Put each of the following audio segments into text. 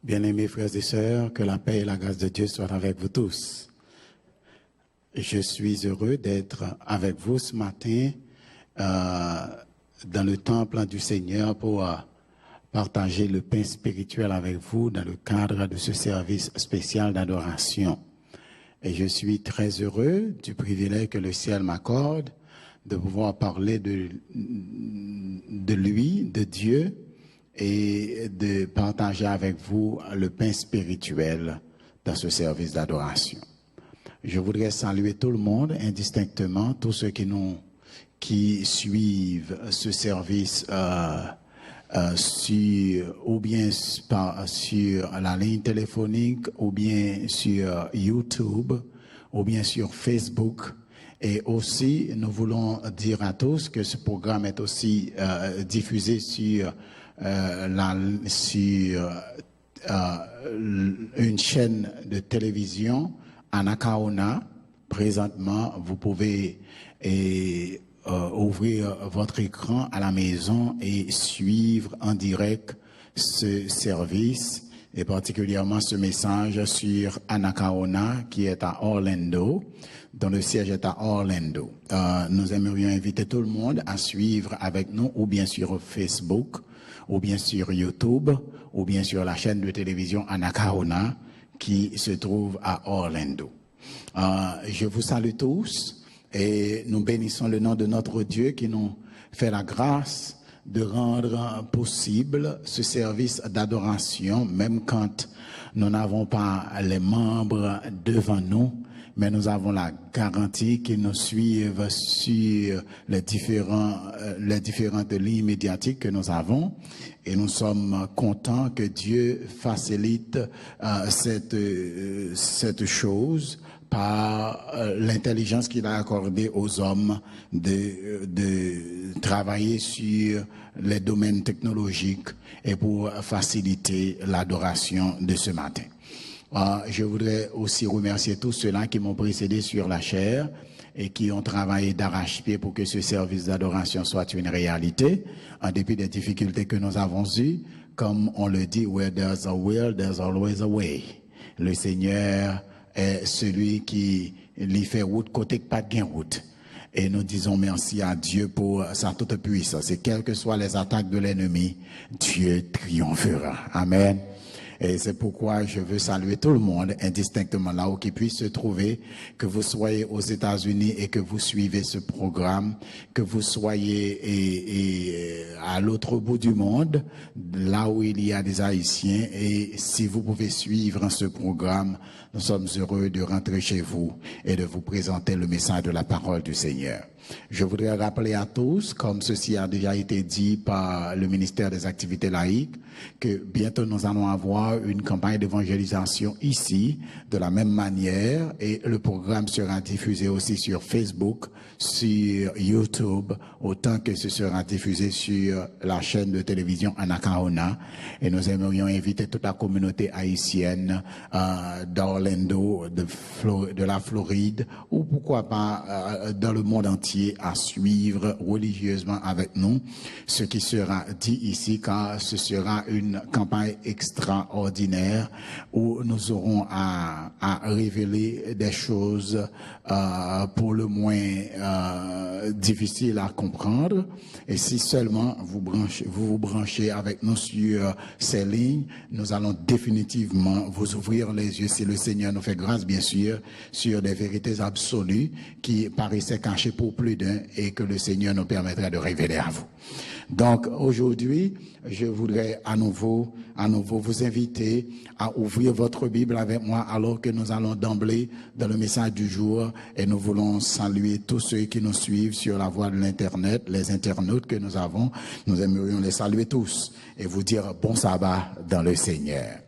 Bien-aimés frères et sœurs, que la paix et la grâce de Dieu soient avec vous tous. Je suis heureux d'être avec vous ce matin dans le temple du Seigneur pour partager le pain spirituel avec vous dans le cadre de ce service spécial d'adoration. Et je suis très heureux du privilège que le ciel m'accorde de pouvoir parler de lui, de Dieu, et de partager avec vous le pain spirituel dans ce service d'adoration. Je voudrais saluer tout le monde indistinctement, tous ceux qui suivent ce service ou bien sur la ligne téléphonique, ou bien sur YouTube, ou bien sur Facebook. Et aussi, nous voulons dire à tous que ce programme est aussi diffusé sur une chaîne de télévision, Anacaona. Présentement, vous pouvez ouvrir votre écran à la maison et suivre en direct ce service, et particulièrement ce message sur Anacaona qui est à Orlando, dont le siège est à Orlando. Nous aimerions inviter tout le monde à suivre avec nous, ou bien sur Facebook, ou bien sur YouTube, ou bien sur la chaîne de télévision Anacaona qui se trouve à Orlando. Je vous salue tous et nous bénissons le nom de notre Dieu qui nous fait la grâce de rendre possible ce service d'adoration, même quand nous n'avons pas les membres devant nous, mais nous avons la garantie qu'ils nous suivent sur les différentes lignes médiatiques que nous avons, et nous sommes contents que Dieu facilite cette chose par l'intelligence qu'il a accordée aux hommes de travailler sur les domaines technologiques et pour faciliter l'adoration de ce matin. Je voudrais aussi remercier tous ceux-là qui m'ont précédé sur la chaire et qui ont travaillé d'arrache-pied pour que ce service d'adoration soit une réalité, en dépit des difficultés que nous avons eues. Comme on le dit, where there's a will, there's always a way. Le Seigneur est celui qui lui fait route côté que pas de gain route. Et nous disons merci à Dieu pour sa toute puissance. Et quelles que soient les attaques de l'ennemi, Dieu triomphera. Amen. Et c'est pourquoi je veux saluer tout le monde indistinctement là où qu'il puisse se trouver, que vous soyez aux États-Unis et que vous suivez ce programme, que vous soyez à l'autre bout du monde, là où il y a des Haïtiens. Et si vous pouvez suivre ce programme, nous sommes heureux de rentrer chez vous et de vous présenter le message de la parole du Seigneur. Je voudrais rappeler à tous, comme ceci a déjà été dit par le ministère des Activités laïques, que bientôt nous allons avoir une campagne d'évangélisation ici, de la même manière, et le programme sera diffusé aussi sur Facebook, sur YouTube, autant que ce sera diffusé sur la chaîne de télévision Anacaona. Et nous aimerions inviter toute la communauté haïtienne d'Orlando, de la Floride, ou pourquoi pas dans le monde entier, à suivre religieusement avec nous ce qui sera dit ici, car ce sera une campagne extraordinaire où nous aurons à révéler des choses pour le moins difficiles à comprendre. Et si seulement vous vous branchez avec nous sur ces lignes, nous allons définitivement vous ouvrir les yeux, si le Seigneur nous fait grâce, bien sûr, sur des vérités absolues qui paraissaient cachées pour plus d'un, et que le Seigneur nous permettra de révéler à vous. Donc aujourd'hui, je voudrais à nouveau vous inviter à ouvrir votre Bible avec moi, alors que nous allons d'emblée dans le message du jour, et nous voulons saluer tous ceux qui nous suivent sur la voie de l'Internet, les internautes que nous avons. Nous aimerions les saluer tous et vous dire bon sabbat dans le Seigneur.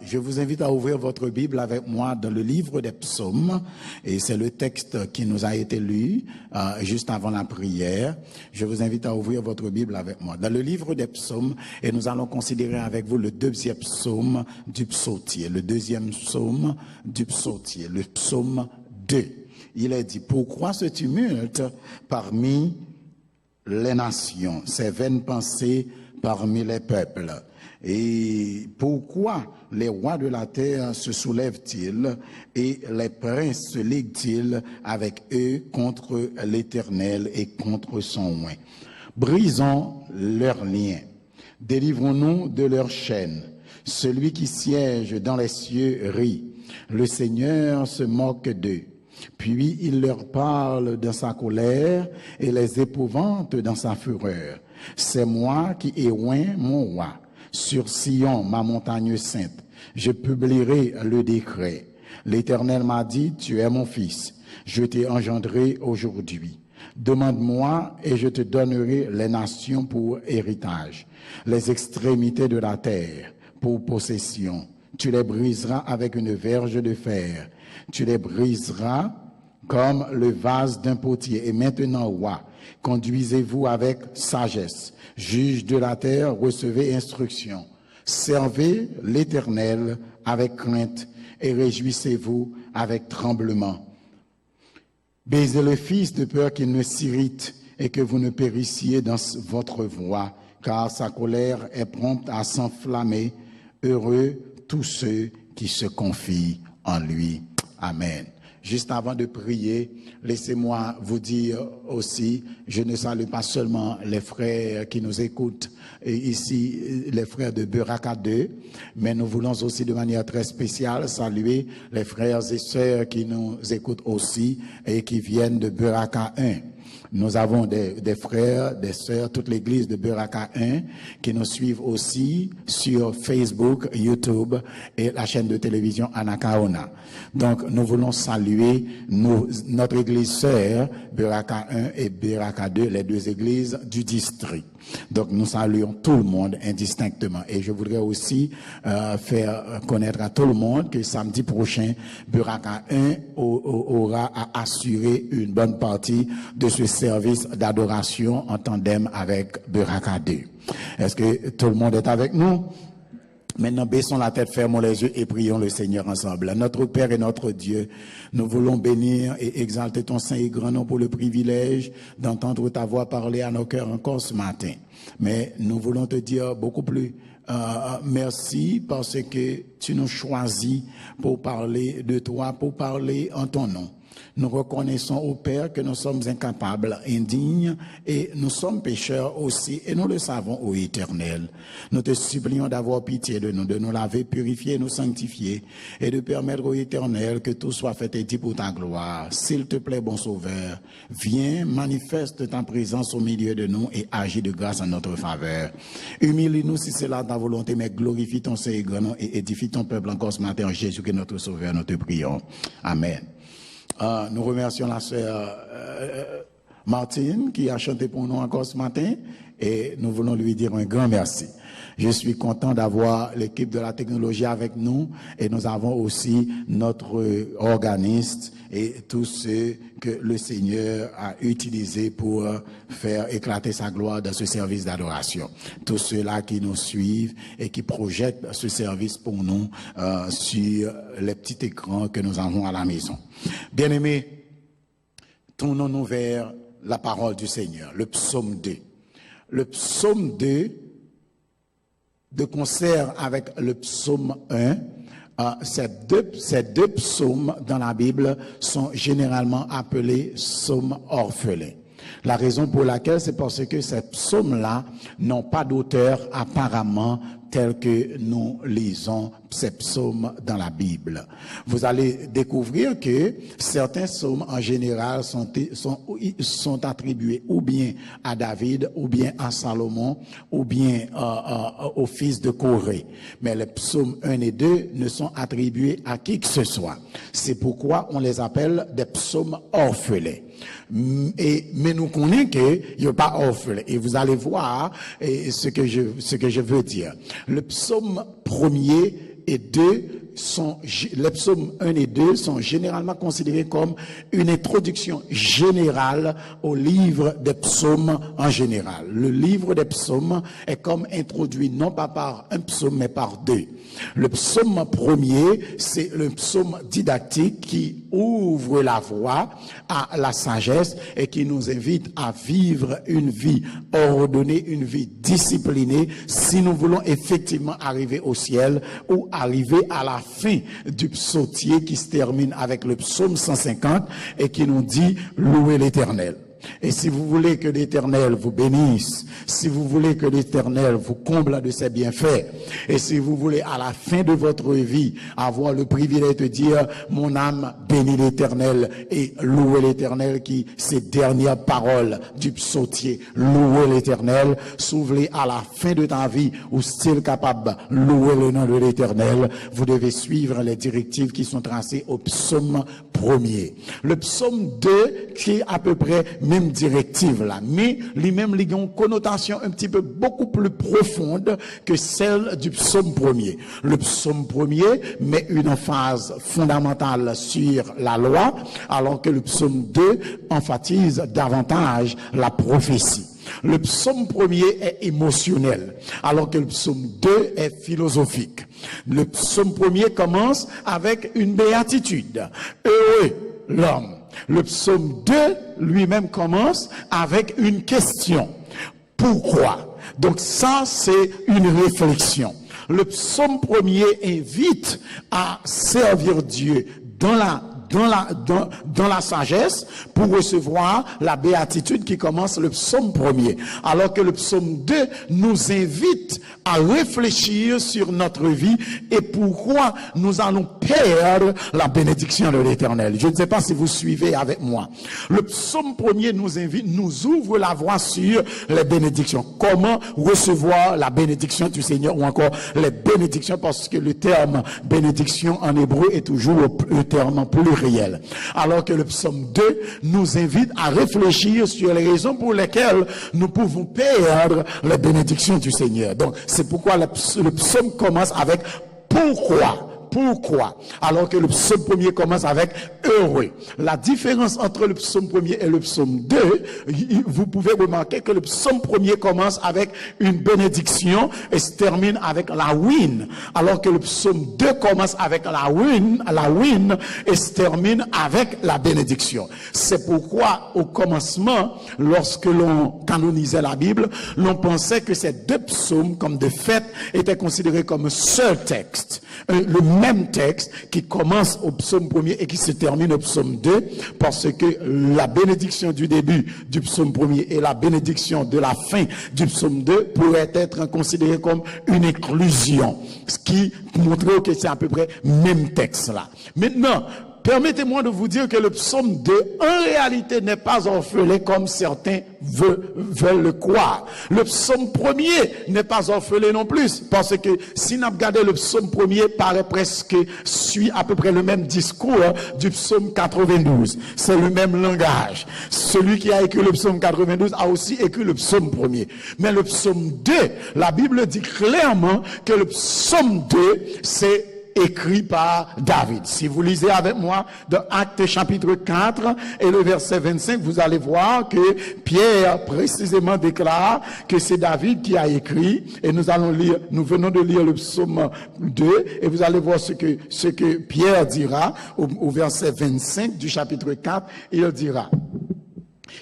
Je vous invite à ouvrir votre Bible avec moi dans le livre des psaumes, et c'est le texte qui nous a été lu juste avant la prière. Je vous invite à ouvrir votre Bible avec moi dans le livre des psaumes, et nous allons considérer avec vous le deuxième psaume du psautier, le psaume 2. Il est dit: pourquoi ce tumulte parmi les nations, ces vaines pensées parmi les peuples? Et pourquoi les rois de la terre se soulèvent-ils et les princes se liguent-ils avec eux contre l'Éternel et contre son oint? Brisons leurs liens, délivrons-nous de leurs chaînes. Celui qui siège dans les cieux rit, le Seigneur se moque d'eux. Puis il leur parle dans sa colère et les épouvante dans sa fureur. C'est moi qui ai oint mon roi. Sur Sion, ma montagne sainte, je publierai le décret. L'Éternel m'a dit, tu es mon fils, je t'ai engendré aujourd'hui. Demande-moi et je te donnerai les nations pour héritage, les extrémités de la terre pour possession. Tu les briseras avec une verge de fer, tu les briseras comme le vase d'un potier. Et maintenant, roi, conduisez-vous avec sagesse. Juge de la terre, recevez instruction. Servez l'Éternel avec crainte et réjouissez-vous avec tremblement. Baisez le Fils de peur qu'il ne s'irrite et que vous ne périssiez dans votre voie, car sa colère est prompte à s'enflammer. Heureux tous ceux qui se confient en lui. Amen. Juste avant de prier, laissez-moi vous dire aussi, je ne salue pas seulement les frères qui nous écoutent ici, les frères de Beraka 2, mais nous voulons aussi de manière très spéciale saluer les frères et sœurs qui nous écoutent aussi et qui viennent de Beraka 1. Nous avons des frères, des sœurs, toute l'église de Beraka 1 qui nous suivent aussi sur Facebook, YouTube et la chaîne de télévision Anakaona. Donc, nous voulons saluer notre église sœur, Beraka 1 et Beraka 2, les deux églises du district. Donc, nous saluons tout le monde indistinctement. Et je voudrais aussi faire connaître à tout le monde que samedi prochain, Beraka 1 aura à assurer une bonne partie de ce service d'adoration en tandem avec Beraka 2. Est-ce que tout le monde est avec nous? Maintenant, baissons la tête, fermons les yeux et prions le Seigneur ensemble. Notre Père et notre Dieu, nous voulons bénir et exalter ton saint et grand nom pour le privilège d'entendre ta voix parler à nos cœurs encore ce matin. Mais nous voulons te dire beaucoup plus merci parce que tu nous choisis pour parler de toi, pour parler en ton nom. Nous reconnaissons au Père que nous sommes incapables, indignes, et nous sommes pécheurs aussi, et nous le savons, ô Éternel. Nous te supplions d'avoir pitié de nous laver, purifier, nous sanctifier, et de permettre, ô Éternel, que tout soit fait et dit pour ta gloire. S'il te plaît, bon Sauveur, viens, manifeste ta présence au milieu de nous et agis de grâce en notre faveur. Humilie-nous si c'est là ta volonté, mais glorifie ton Saint et grand nom et édifie ton peuple encore ce matin en Jésus, qui est notre Sauveur, nous te prions. Amen. Nous remercions la sœur Martine qui a chanté pour nous encore ce matin et nous voulons lui dire un grand merci. Je suis content d'avoir l'équipe de la technologie avec nous et nous avons aussi notre organiste et tous ceux que le Seigneur a utilisés pour faire éclater sa gloire dans ce service d'adoration. Tous ceux-là qui nous suivent et qui projettent ce service pour nous sur les petits écrans que nous avons à la maison. Bien-aimés, tournons-nous vers la parole du Seigneur, le psaume 2. Le psaume 2, de concert avec le psaume 1, ces deux psaumes dans la Bible sont généralement appelés psaumes orphelins. La raison pour laquelle, c'est parce que ces psaumes-là n'ont pas d'auteur apparemment tel que nous lisons ces psaumes dans la Bible. Vous allez découvrir que certains psaumes en général sont attribués ou bien à David, ou bien à Salomon, ou bien au fils de Corée. Mais les psaumes 1 et 2 ne sont attribués à qui que ce soit. C'est pourquoi on les appelle des psaumes orphelins. Mais nous connaissons qu'il n'y a pas orphelin. Et vous allez voir ce que je veux dire. Le psaume 1er et 2 les psaumes 1 et 2 sont généralement considérés comme une introduction générale au livre des psaumes en général. Le livre des psaumes est comme introduit non pas par un psaume mais par deux. Le psaume premier, c'est le psaume didactique qui ouvre la voie à la sagesse et qui nous invite à vivre une vie ordonnée, une vie disciplinée, si nous voulons effectivement arriver au ciel ou arriver à la fin du psautier qui se termine avec le psaume 150 et qui nous dit « Louez l'Éternel ». Et si vous voulez que l'Éternel vous bénisse, si vous voulez que l'Éternel vous comble de ses bienfaits, et si vous voulez à la fin de votre vie avoir le privilège de dire mon âme bénit l'Éternel et louez l'Éternel, qui ces dernières paroles du psautier, louez l'Éternel, s'ouvrir à la fin de ta vie ou style capable louer le nom de l'Éternel, vous devez suivre les directives qui sont tracées au psaume premier. Le psaume 2 qui est à peu près même directive là, mais lui-même il a une connotation un petit peu beaucoup plus profonde que celle du psaume premier. Le psaume premier met une emphase fondamentale sur la loi, alors que le psaume 2 emphatise davantage la prophétie. Le psaume premier est émotionnel, alors que le psaume 2 est philosophique. Le psaume premier commence avec une béatitude. Heureux l'homme. Le psaume 2 lui-même commence avec une question. Pourquoi? Donc ça, c'est une réflexion. Le psaume premier invite à servir Dieu dans la sagesse pour recevoir la béatitude qui commence le psaume premier. Alors que le psaume 2 nous invite à réfléchir sur notre vie et pourquoi nous allons perdre la bénédiction de l'Éternel. Je ne sais pas si vous suivez avec moi. Le psaume premier nous invite, nous ouvre la voie sur les bénédictions. Comment recevoir la bénédiction du Seigneur ou encore les bénédictions, parce que le terme bénédiction en hébreu est toujours le terme pluriel. Alors que le psaume 2 nous invite à réfléchir sur les raisons pour lesquelles nous pouvons perdre la bénédiction du Seigneur. Donc, c'est pourquoi le psaume commence avec pourquoi. Pourquoi? Alors que le psaume premier commence avec heureux. La différence entre le psaume premier et le psaume 2, vous pouvez remarquer que le psaume premier commence avec une bénédiction et se termine avec la ruine. Alors que le psaume 2 commence avec la ruine et se termine avec la bénédiction. C'est pourquoi au commencement, lorsque l'on canonisait la Bible, l'on pensait que ces deux psaumes, comme de fait, étaient considérés comme un seul texte. Le même texte qui commence au psaume premier et qui se termine au psaume 2, parce que la bénédiction du début du psaume premier et la bénédiction de la fin du psaume 2 pourraient être considérées comme une inclusion, ce qui montrait que c'est à peu près même texte là. Maintenant, permettez-moi de vous dire que le psaume 2, en réalité, n'est pas orphelin comme certains veulent le croire. Le psaume premier n'est pas orphelin non plus, parce que si nous regardons le psaume premier, paraît presque, suit à peu près le même discours du psaume 92. C'est le même langage. Celui qui a écrit le psaume 92 a aussi écrit le psaume premier. Mais le psaume 2, la Bible dit clairement que le psaume 2, c'est écrit par David. Si vous lisez avec moi dans Actes chapitre 4 et le verset 25, vous allez voir que Pierre précisément déclare que c'est David qui a écrit, et nous venons de lire le psaume 2 et vous allez voir ce que Pierre dira au verset 25 du chapitre 4. Il dira: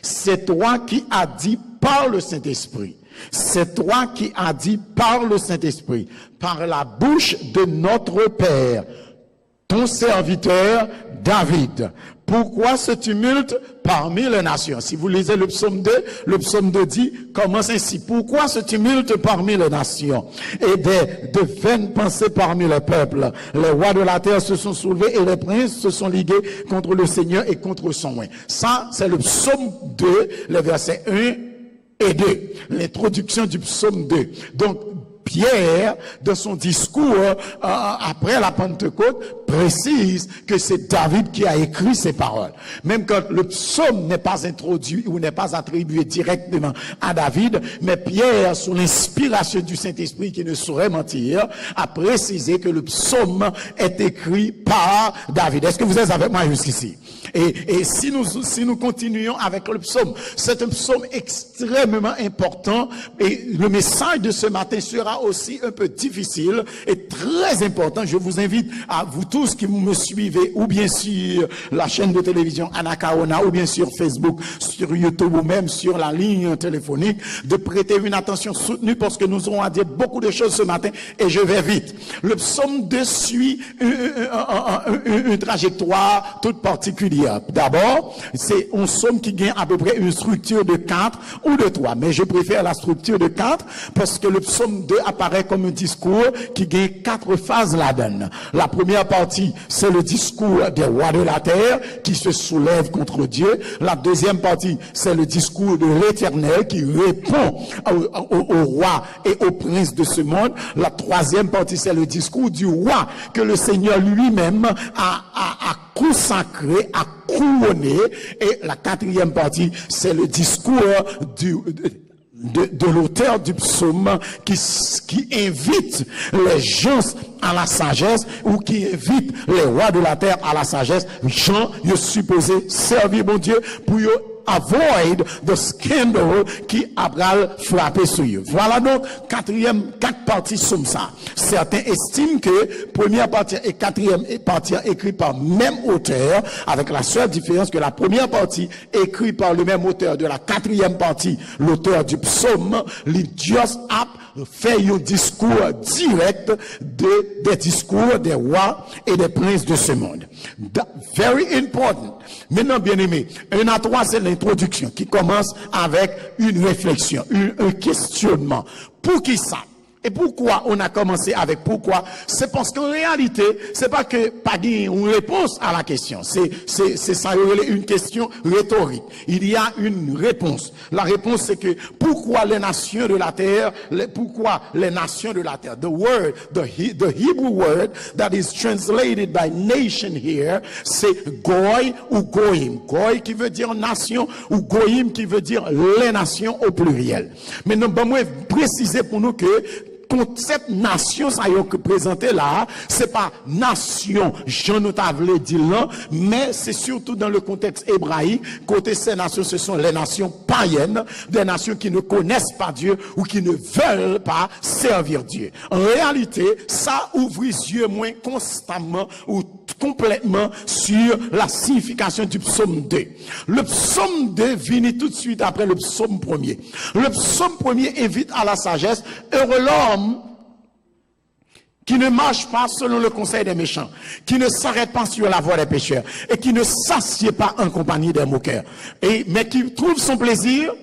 c'est toi qui as dit par le Saint-Esprit. C'est toi qui as dit par le Saint-Esprit, par la bouche de notre Père, ton serviteur David. Pourquoi ce tumulte parmi les nations? Si vous lisez le psaume 2 dit, commence ainsi: pourquoi ce tumulte parmi les nations? Et de vaines pensées parmi les peuples. Les rois de la terre se sont soulevés et les princes se sont ligués contre le Seigneur et contre son oint. Ça, c'est le psaume 2, les versets 1 et 2, l'introduction du psaume 2. Donc, Pierre, dans son discours après la Pentecôte, précise que c'est David qui a écrit ces paroles. Même quand le psaume n'est pas introduit ou n'est pas attribué directement à David, mais Pierre, sous l'inspiration du Saint-Esprit qui ne saurait mentir, a précisé que le psaume est écrit par David. Est-ce que vous êtes avec moi jusqu'ici? Et si nous continuons avec le psaume, c'est un psaume extrêmement important et le message de ce matin sera aussi un peu difficile et très important. Je vous invite à vous tous qui me suivez ou bien sur la chaîne de télévision Anacaona ou bien sur Facebook, sur YouTube ou même sur la ligne téléphonique de prêter une attention soutenue parce que nous aurons à dire beaucoup de choses ce matin et je vais vite. Le psaume 2 suit une trajectoire toute particulière. D'abord, c'est un psaume qui gagne à peu près une structure de 4 ou de 3, mais je préfère la structure de 4 parce que le psaume 2 apparaît comme un discours qui gagne 4 phases là-dedans. La première partie, c'est le discours des rois de la terre qui se soulèvent contre Dieu. La deuxième partie, c'est le discours de l'Éternel qui répond aux rois et aux princes de ce monde. La troisième partie, c'est le discours du roi que le Seigneur lui-même a consacré, a couronné. Et la quatrième partie, c'est le discours de l'auteur du psaume qui invite les gens à la sagesse ou qui invite les rois de la terre à la sagesse. Gens, ils supposés servir mon Dieu pour avoid the scandal qui a frappé sur eux. Voilà donc quatre parties comme ça. Certains estiment que première partie et quatrième partie écrites par même auteur, avec la seule différence que la première partie écrite par le même auteur de la quatrième partie, l'auteur du psaume, les just up fait un discours direct des discours des rois et des princes de ce monde. Very important. Maintenant, bien aimé, 1 à 3, c'est l'introduction qui commence avec une réflexion, un questionnement. Pour qui ça? Et pourquoi on a commencé avec pourquoi? C'est parce qu'en réalité, c'est pas que pas une réponse à la question. C'est ça, une question rhétorique. Il y a une réponse. La réponse, c'est que pourquoi les nations de la terre, pourquoi les nations de la terre? The word, the Hebrew word that is translated by nation here, c'est goy ou goyim. Goy qui veut dire nation ou goyim qui veut dire les nations au pluriel. Mais nous, moi, préciser pour nous que cette nation, ça y est présenté là, c'est pas nation, Jean nous t'avais dit là, mais c'est surtout dans le contexte hébraïque, côté ces nations, ce sont les nations païennes, des nations qui ne connaissent pas Dieu ou qui ne veulent pas servir Dieu. En réalité, ça ouvre les yeux moins constamment ou complètement sur la signification du psaume 2. Le psaume 2 vient tout de suite après le psaume 1er. Le psaume 1er invite à la sagesse, heureux l'homme qui ne marche pas selon le conseil des méchants, qui ne s'arrête pas sur la voie des pécheurs et qui ne s'assied pas en compagnie des moqueurs, mais qui trouve son plaisir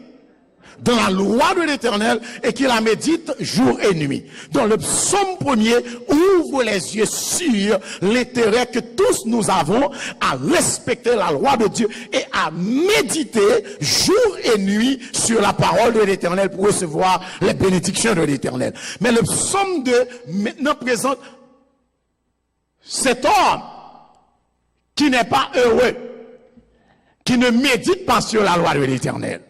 dans la loi de l'Éternel et qui la médite jour et nuit. Donc le psaume 1er ouvre les yeux sur l'intérêt que tous nous avons à respecter la loi de Dieu et à méditer jour et nuit sur la parole de l'Éternel pour recevoir les bénédictions de l'Éternel. Mais le psaume 2 maintenant présente cet homme qui n'est pas heureux, qui ne médite pas sur la loi de l'Éternel,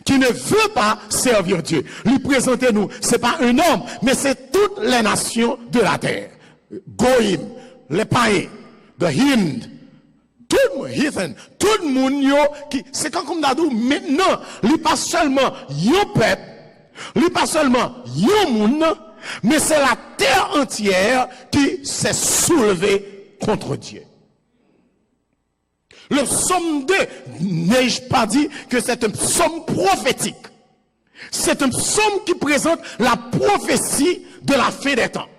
qui ne veut pas servir Dieu. Lui présentez-nous, c'est pas un homme, mais c'est toutes les nations de la terre. Goïm, les païens, the Hind, tout le monde, heathen, tout le monde, c'est comme nous maintenant, lui pas seulement yon peuple, lui pas seulement yon monde, mais c'est la terre entière qui s'est soulevée contre Dieu. Le psaume 2, n'ai-je pas dit que c'est un psaume prophétique? C'est un psaume qui présente la prophétie de la fin des temps.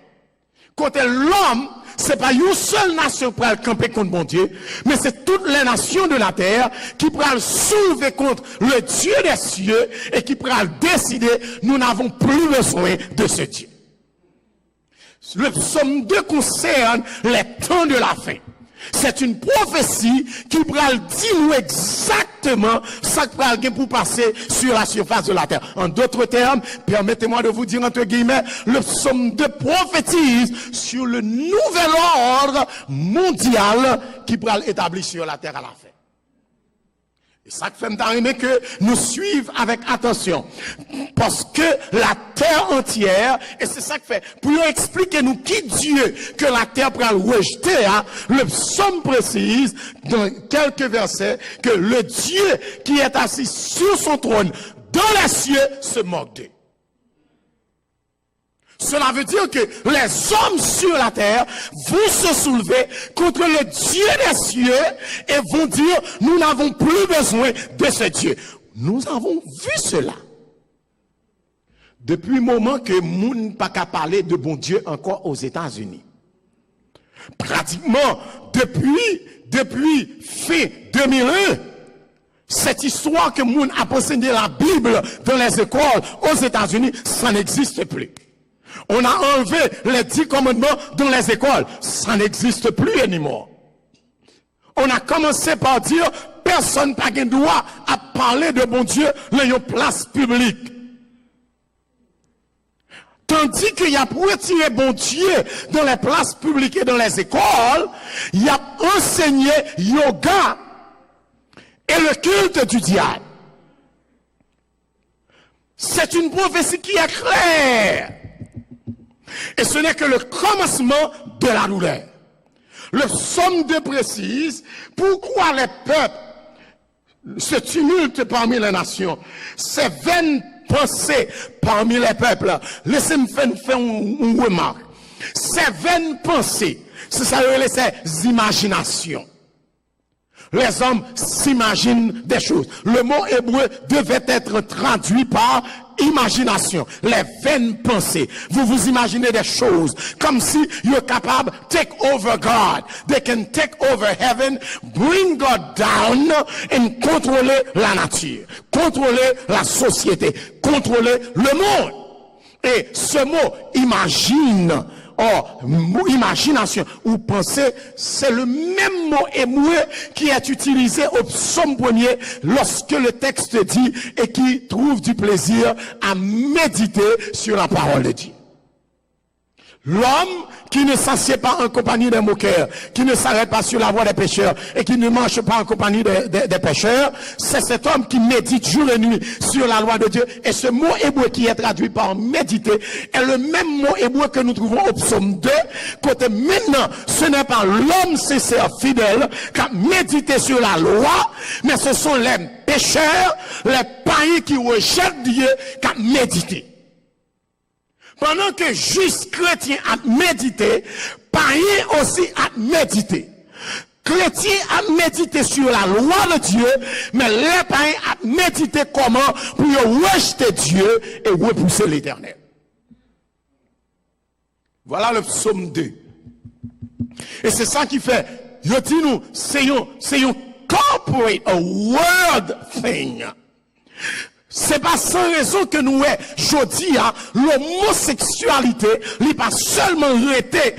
Côté l'homme, c'est pas une seule nation pour aller camper contre mon Dieu, mais c'est toutes les nations de la terre qui pourraient soulever contre le Dieu des cieux et qui pourraient décider, nous n'avons plus besoin de ce Dieu. Le psaume 2 concerne les temps de la fin. C'est une prophétie qui pral dit nous exactement ça qui pral pour passer sur la surface de la terre. En d'autres termes, permettez-moi de vous dire entre guillemets, le psaume 2 prophétise sur le nouvel ordre mondial qui pral établi sur la terre à la fin. Et ça fait m'aimer que nous suivons avec attention. Parce que la terre entière, et c'est ça que fait, pour expliquer nous qui Dieu que la terre prend rejeter, hein, le psaume précise, dans quelques versets, que le Dieu qui est assis sur son trône dans les cieux se moque d'eux. Cela veut dire que les hommes sur la terre vont se soulever contre le Dieu des cieux et vont dire, nous n'avons plus besoin de ce Dieu. Nous avons vu cela. Depuis le moment que nous n'avons pas qu'à parler de bon Dieu encore aux États-Unis. Pratiquement, depuis fin 2001, cette histoire que nous avons enseigné la Bible dans les écoles aux États-Unis, ça n'existe plus. On a enlevé les 10 commandements dans les écoles. Ça n'existe plus anymore. On a commencé par dire, personne n'a pas le droit à parler de bon Dieu dans une place publique. Tandis qu'il y a pour retirer bon Dieu dans les places publiques et dans les écoles, il y a enseigné yoga et le culte du diable. C'est une prophétie qui est claire. Et ce n'est que le commencement de la douleur. Le psaume 2 précise pourquoi les peuples se tumultent parmi les nations. Ces vaines pensées parmi les peuples. Laissez-moi faire une remarque. Ces vaines pensées, c'est ça, ces imaginations. Les hommes s'imaginent des choses. Le mot hébreu devait être traduit par imagination, les vaines pensées. Vous vous imaginez des choses comme si you're capable to take over God. They can take over heaven, bring God down and contrôler la nature, contrôler la société, contrôler le monde. Et ce mot imagine, imagination ou pensée, c'est le même mot hébreu qui est utilisé au psaume 1er lorsque le texte dit et qui trouve du plaisir à méditer sur la parole de Dieu. L'homme qui ne s'assied pas en compagnie des moqueurs, qui ne s'arrête pas sur la voie des pécheurs et qui ne marche pas en compagnie des pécheurs, c'est cet homme qui médite jour et nuit sur la loi de Dieu. Et ce mot hébreu qui est traduit par méditer est le même mot hébreu que nous trouvons au psaume 2, côté maintenant, ce n'est pas l'homme sincère fidèle qui a médité sur la loi, mais ce sont les pécheurs, les païens qui rejettent Dieu qui a médité. Pendant que juste chrétien a médité, païen aussi a médité. Chrétien a médité sur la loi de Dieu, mais les païens a médité comment pour rejeter Dieu et repousser l'Éternel. Voilà le psaume 2. Et c'est ça qui fait, je dis nous, c'est un corporate, a world thing. C'est pas sans raison que nous, jodi, l'homosexualité n'est pas seulement arrêtée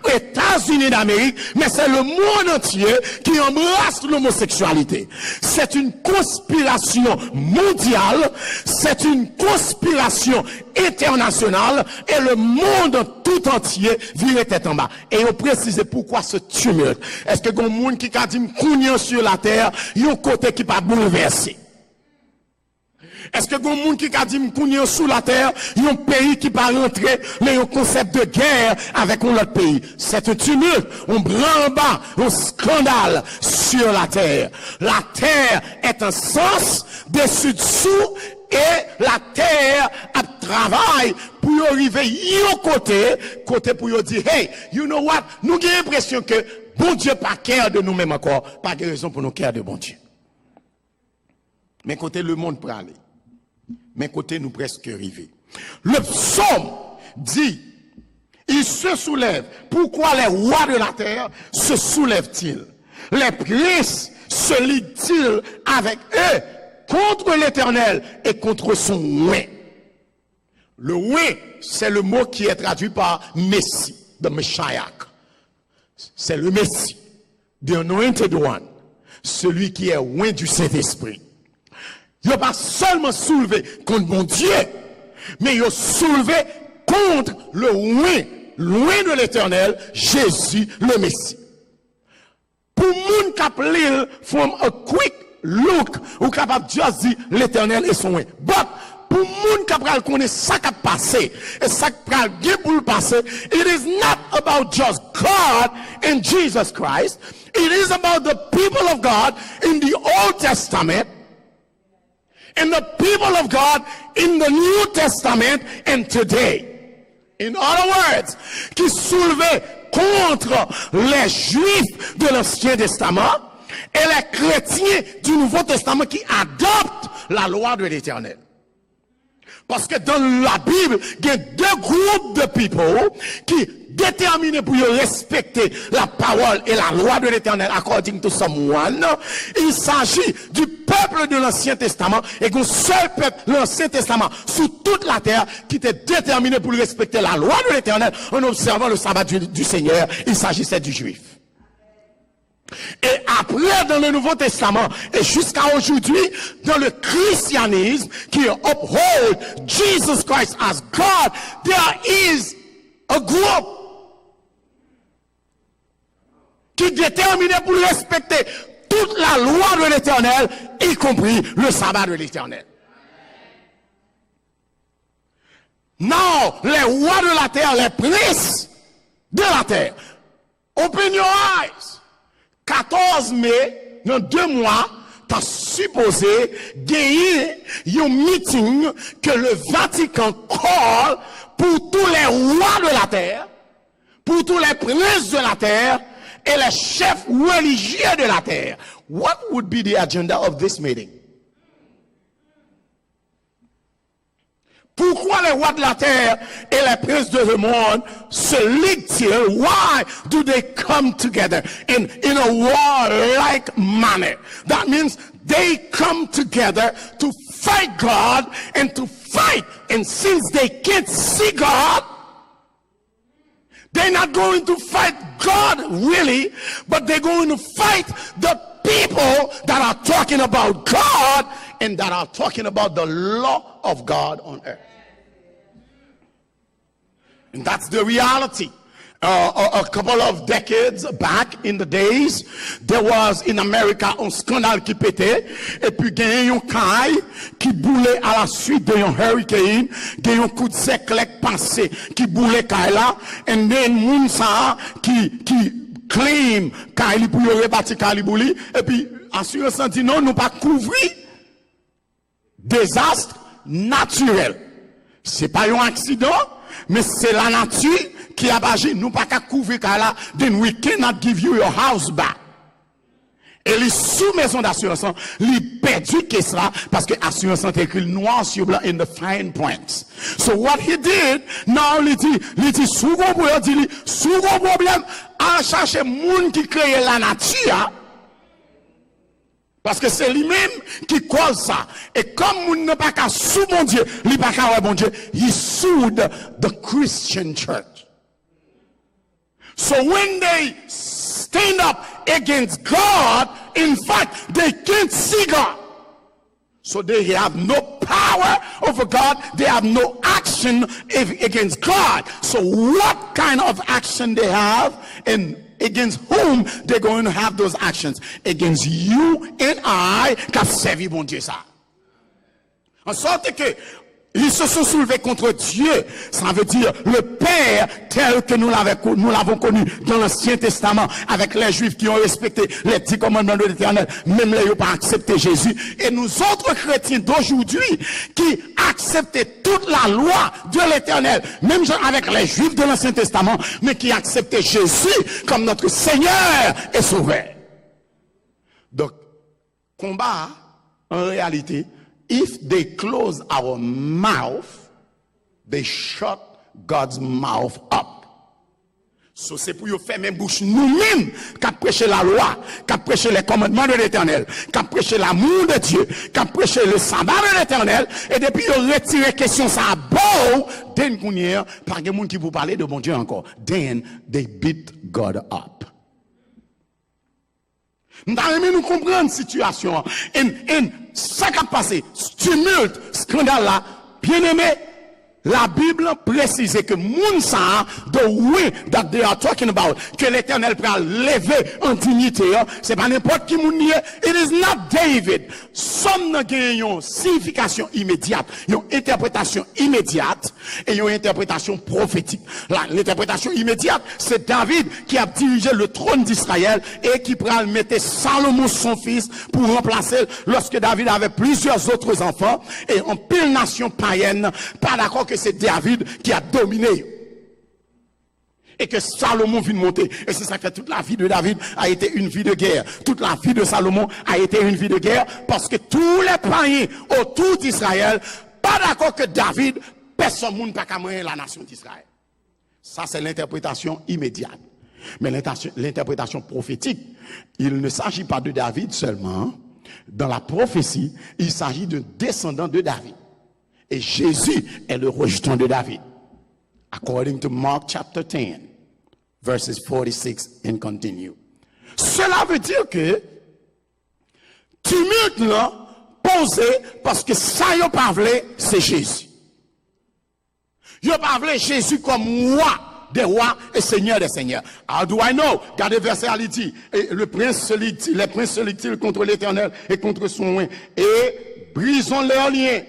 aux États-Unis d'Amérique, mais c'est le monde entier qui embrasse l'homosexualité. C'est une conspiration mondiale, c'est une conspiration internationale, et le monde tout entier vire tête en bas. Et on précise pourquoi ce tumulte. Est-ce que le monde qui a dit m'kounyan sur la terre, il y a un côté qui pas bouleversé? Est-ce que le monde qui a dit m'kounyan sous la terre, il y a un pays qui va rentrer dans un concept de guerre avec un autre pays? C'est un tumulte, un bras-bas, un scandale sur la terre. La terre est un sens dessus-dessous et la terre a travail pour y arriver côté pour y dire, hey, you know what? Nous avons l'impression que bon Dieu pas care de nous-mêmes encore, pas de raison pour nous care de bon Dieu. Mais côté le monde pour aller. Mais côté nous presque arrivés. Le psaume dit, il se soulève. Pourquoi les rois de la terre se soulèvent-ils? Les princes se lient-ils avec eux contre l'Éternel et contre son oué? Le oué, c'est le mot qui est traduit par Messie, the Messiah. C'est le Messie. the anointed one, celui qui est loin du Saint-Esprit. Il n'a pas seulement soulevé contre mon Dieu, mais il a soulevé contre le loin de l'Éternel, Jésus le Messie. Pour moun kap lil from a quick look, ou capable just dire l'Éternel est son loin. But pour moun kap pral connaître ça qui passé et ça qui pral gen pour le passer, it is not about just God and Jesus Christ. It is about the people of God in the Old Testament and the people of God in the New Testament and today. In other words, qui soulevait contre les Juifs de l'Ancien Testament et les chrétiens du Nouveau Testament qui adoptent la loi de l'Éternel. Parce que dans la Bible, il y a deux groupes de people qui déterminés pour respecter la parole et la loi de l'Éternel according to someone. Il s'agit du peuple de l'Ancien Testament et qu'un seul peuple, l'Ancien Testament, sur toute la terre, qui était déterminé pour respecter la loi de l'Éternel en observant le sabbat du Seigneur. Il s'agissait du Juif. Et après, dans le Nouveau Testament, et jusqu'à aujourd'hui, dans le christianisme, qui uphold Jesus Christ as God, there is a group qui est déterminé pour respecter toute la loi de l'Éternel, y compris le sabbat de l'Éternel. Non, les rois de la terre, les princes de la terre, open your eyes. 14 mai, dans 2 mois, t'as supposé gagner un meeting que le Vatican call pour tous les rois de la terre, pour tous les princes de la terre et les chefs religieux de la terre. What would be the agenda of this meeting? Pourquoi les rois de la terre et les princes de le monde se liguent-ils? Why do they come together in a war-like manner? That means they come together to fight God and to fight. And since they can't see God, they're not going to fight God really, but they're going to fight the people that are talking about God and that are talking about the law of God on earth. And that's the reality. A couple of decades back in the days, there was in America un scandale qui pétait, et puis il y a un caille qui boulait à la suite d'un hurricane, il y a un coup de séclec passé qui boulait caille là, and then Mounsa qui claim caille pour y rebâtir caille bouli, et puis assurance dit non, nous pas couvrir désastre naturel. C'est pas un accident, mais c'est la nature qui a agi. Nous pas qu'à couvrir là, then we cannot give you your house back. Et les sous-maisons d'assurance, les perdu que ça, parce que assurance est écrit noir sur blanc in the fine points. So what he did, now il dit, sous gros problème, à chercher moun qui crée la nature, parce que c'est lui-même qui cause ça. Et comme moun n'a pas qu'à sous bon Dieu, il n'a pas qu'à ouais bon Dieu, he sued the Christian church. So when they stand up against God, in fact, they can't see God. So they have no power over God. They have no action against God. So what kind of action they have and against whom they're going to have those actions? Against you and I, qui a servi bon Dieu ça. En sorte que ils se sont soulevés contre Dieu. Ça veut dire le Père tel que nous l'avons connu dans l'Ancien Testament avec les Juifs qui ont respecté les 10 commandements de l'Éternel, même les n'ont pas accepté Jésus. Et nous autres chrétiens d'aujourd'hui qui acceptons toute la loi de l'Éternel, même avec les Juifs de l'Ancien Testament, mais qui acceptent Jésus comme notre Seigneur et Sauveur. Donc, combat, en réalité, if they close our mouth, they shut God's mouth up. So c'est pour nous faire même bouche nous-mêmes qu'à prêcher la loi, qu'à prêcher les commandements de l'Éternel, qu'à prêcher l'amour de Dieu, qu'à prêcher le sabbat de l'Éternel, et depuis ils retirent question ça à beau, then kounye, par des gens qui vous parlent de bon Dieu encore, then they beat God up. Nous devons comprendre la situation. Et ça qui a passé, tumulte, scandale là, bien aimé, la Bible précise que Mounsa, the way that they are talking about, que l'Éternel peut lever en dignité, c'est pas n'importe qui mounye. It is not David. Somme n'a une signification immédiate, une interprétation immédiate et une interprétation prophétique. L'interprétation immédiate, c'est David qui a dirigé le trône d'Israël et qui pourra mettre Salomon son fils pour remplacer lorsque David avait plusieurs autres enfants et en pile nation païenne, pas d'accord que c'est David qui a dominé. Et que Salomon vient monter. Et c'est ça que toute la vie de David a été une vie de guerre. Toute la vie de Salomon a été une vie de guerre parce que tous les païens autour d'Israël, pas d'accord que David, personne ne peut pas la nation d'Israël. Ça, c'est l'interprétation immédiate. Mais l'interprétation prophétique, il ne s'agit pas de David seulement. Dans la prophétie, il s'agit d'un descendant de David. Et Jésus est le rejeton de David. According to Mark chapter 10, verses 46 and continue. Cela veut dire que tumulte là posé parce que ça y a pas voulu, c'est Jésus. Il a pas voulu Jésus comme roi des rois et seigneur des seigneurs. How do I know? Regardez verset à dit, et les princes se liguent contre l'Éternel et contre son roi. Et brisons leurs liens.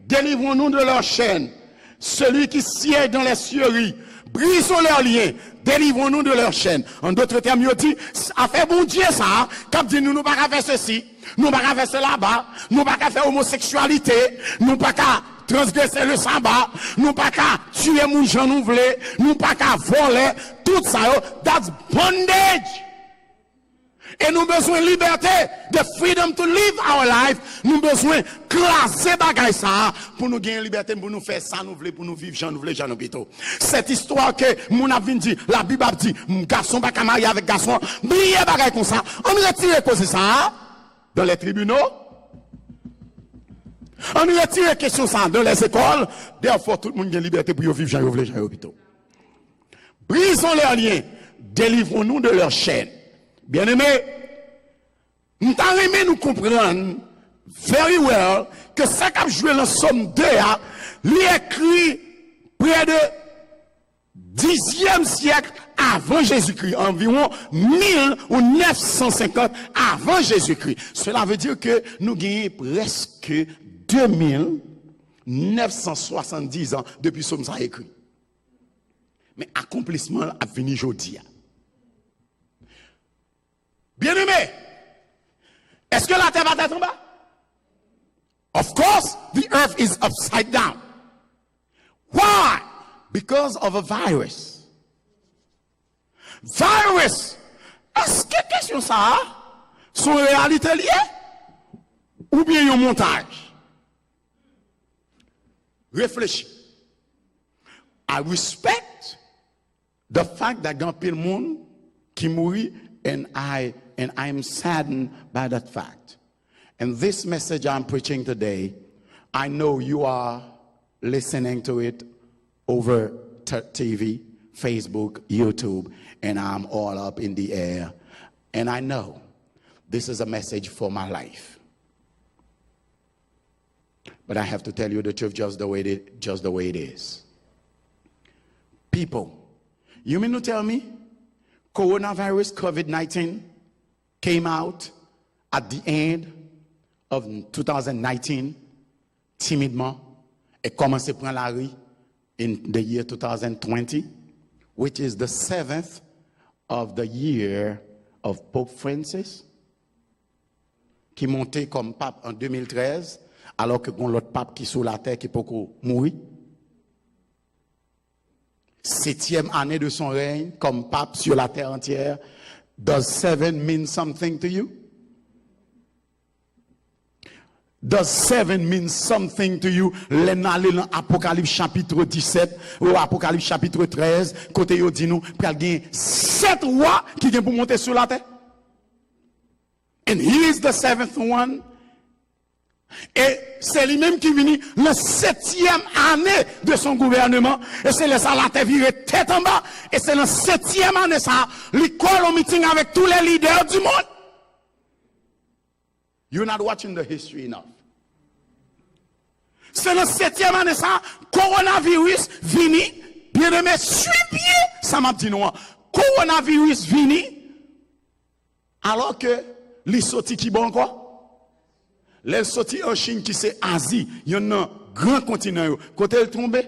Délivrons-nous de leurs chaînes. Celui qui siège dans les scieries, brisons leurs liens. Délivrons-nous de leurs chaînes. En d'autres termes, il dit, a fait bon Dieu ça, quand dit nous pas faire ceci, nous pas faire cela là-bas, nous pas faire homosexualité, nous pas transgresser le sabbat, nous pas tuer mon gens nous voulons, nous pas voler, tout ça, that's bondage. Et nous avons besoin de liberté, de freedom to live our life. Nous avons besoin de classer bagay ça pour nous gagner liberté, pour nous faire ça, nous voulons, pour nous vivre, j'en nous voulons, j'en nous cette histoire que mon avis dit, la Bible a dit, garçon pas marier avec garçon, briller bagay comme ça. On retire cause ça dans les tribunaux. On retire question ça dans les écoles. Therefore, tout le monde a liberté pour vivre, j'en voulons, j'en nous brisons leurs liens, délivrons-nous de leurs chaînes. Bien-aimé, nous t'arrêtons nous comprendre very well que ça qu'a joué dans Somme 2, il écrit près de 10e siècle avant Jésus-Christ, environ 1000 ou 950 avant Jésus-Christ. Cela veut dire que nous gagnons presque 2970 ans depuis Somme ça écrit. Mais accomplissement a fini aujourd'hui. Bien-aimé, est-ce que la terre va être en bas? Of course, the earth is upside down. Why? Because of a virus. Virus. Est-ce que question ça sont réalité liée? Ou bien un montage? Réfléchis. I respect the fact that grand pile monde qui mourit and I'm saddened by that fact. And this message I'm preaching today, I know you are listening to it over TV, Facebook, YouTube, and I'm all up in the air. And I know this is a message for my life. But I have to tell you the truth just the way it is. People, you mean to tell me coronavirus, COVID-19, came out at the end of 2019, timidement, et commencé à prendre la rue in the year 2020, which is the 7th of the year of Pope Francis, qui montait comme pape en 2013, alors que l'autre pape qui est sous la terre qui peut mourir. 7e année de son règne comme pape sur la terre entière. Does 7 mean something to you? Does 7 mean something to you? L'ennalé dans Apocalypse chapitre 17 ou Apocalypse chapitre 13, côté yo dit nous, pral gen 7 rois qui viennent pour monter sur la terre. And he is the 7th one. Et c'est lui-même qui vient la 7e année de son gouvernement. Et c'est le ça la terre virée tête en bas. Et c'est la 7e année ça, l'école au meeting avec tous les leaders du monde. You're not watching the history enough. C'est le 7e année ça, coronavirus vini, bien aimé, suivi, ça m'a dit non. Coronavirus vini, alors que les sorti qui bon quoi? Les sorti en Chine qui c'est Asie, il y en a un grand continent, côté elle tombe.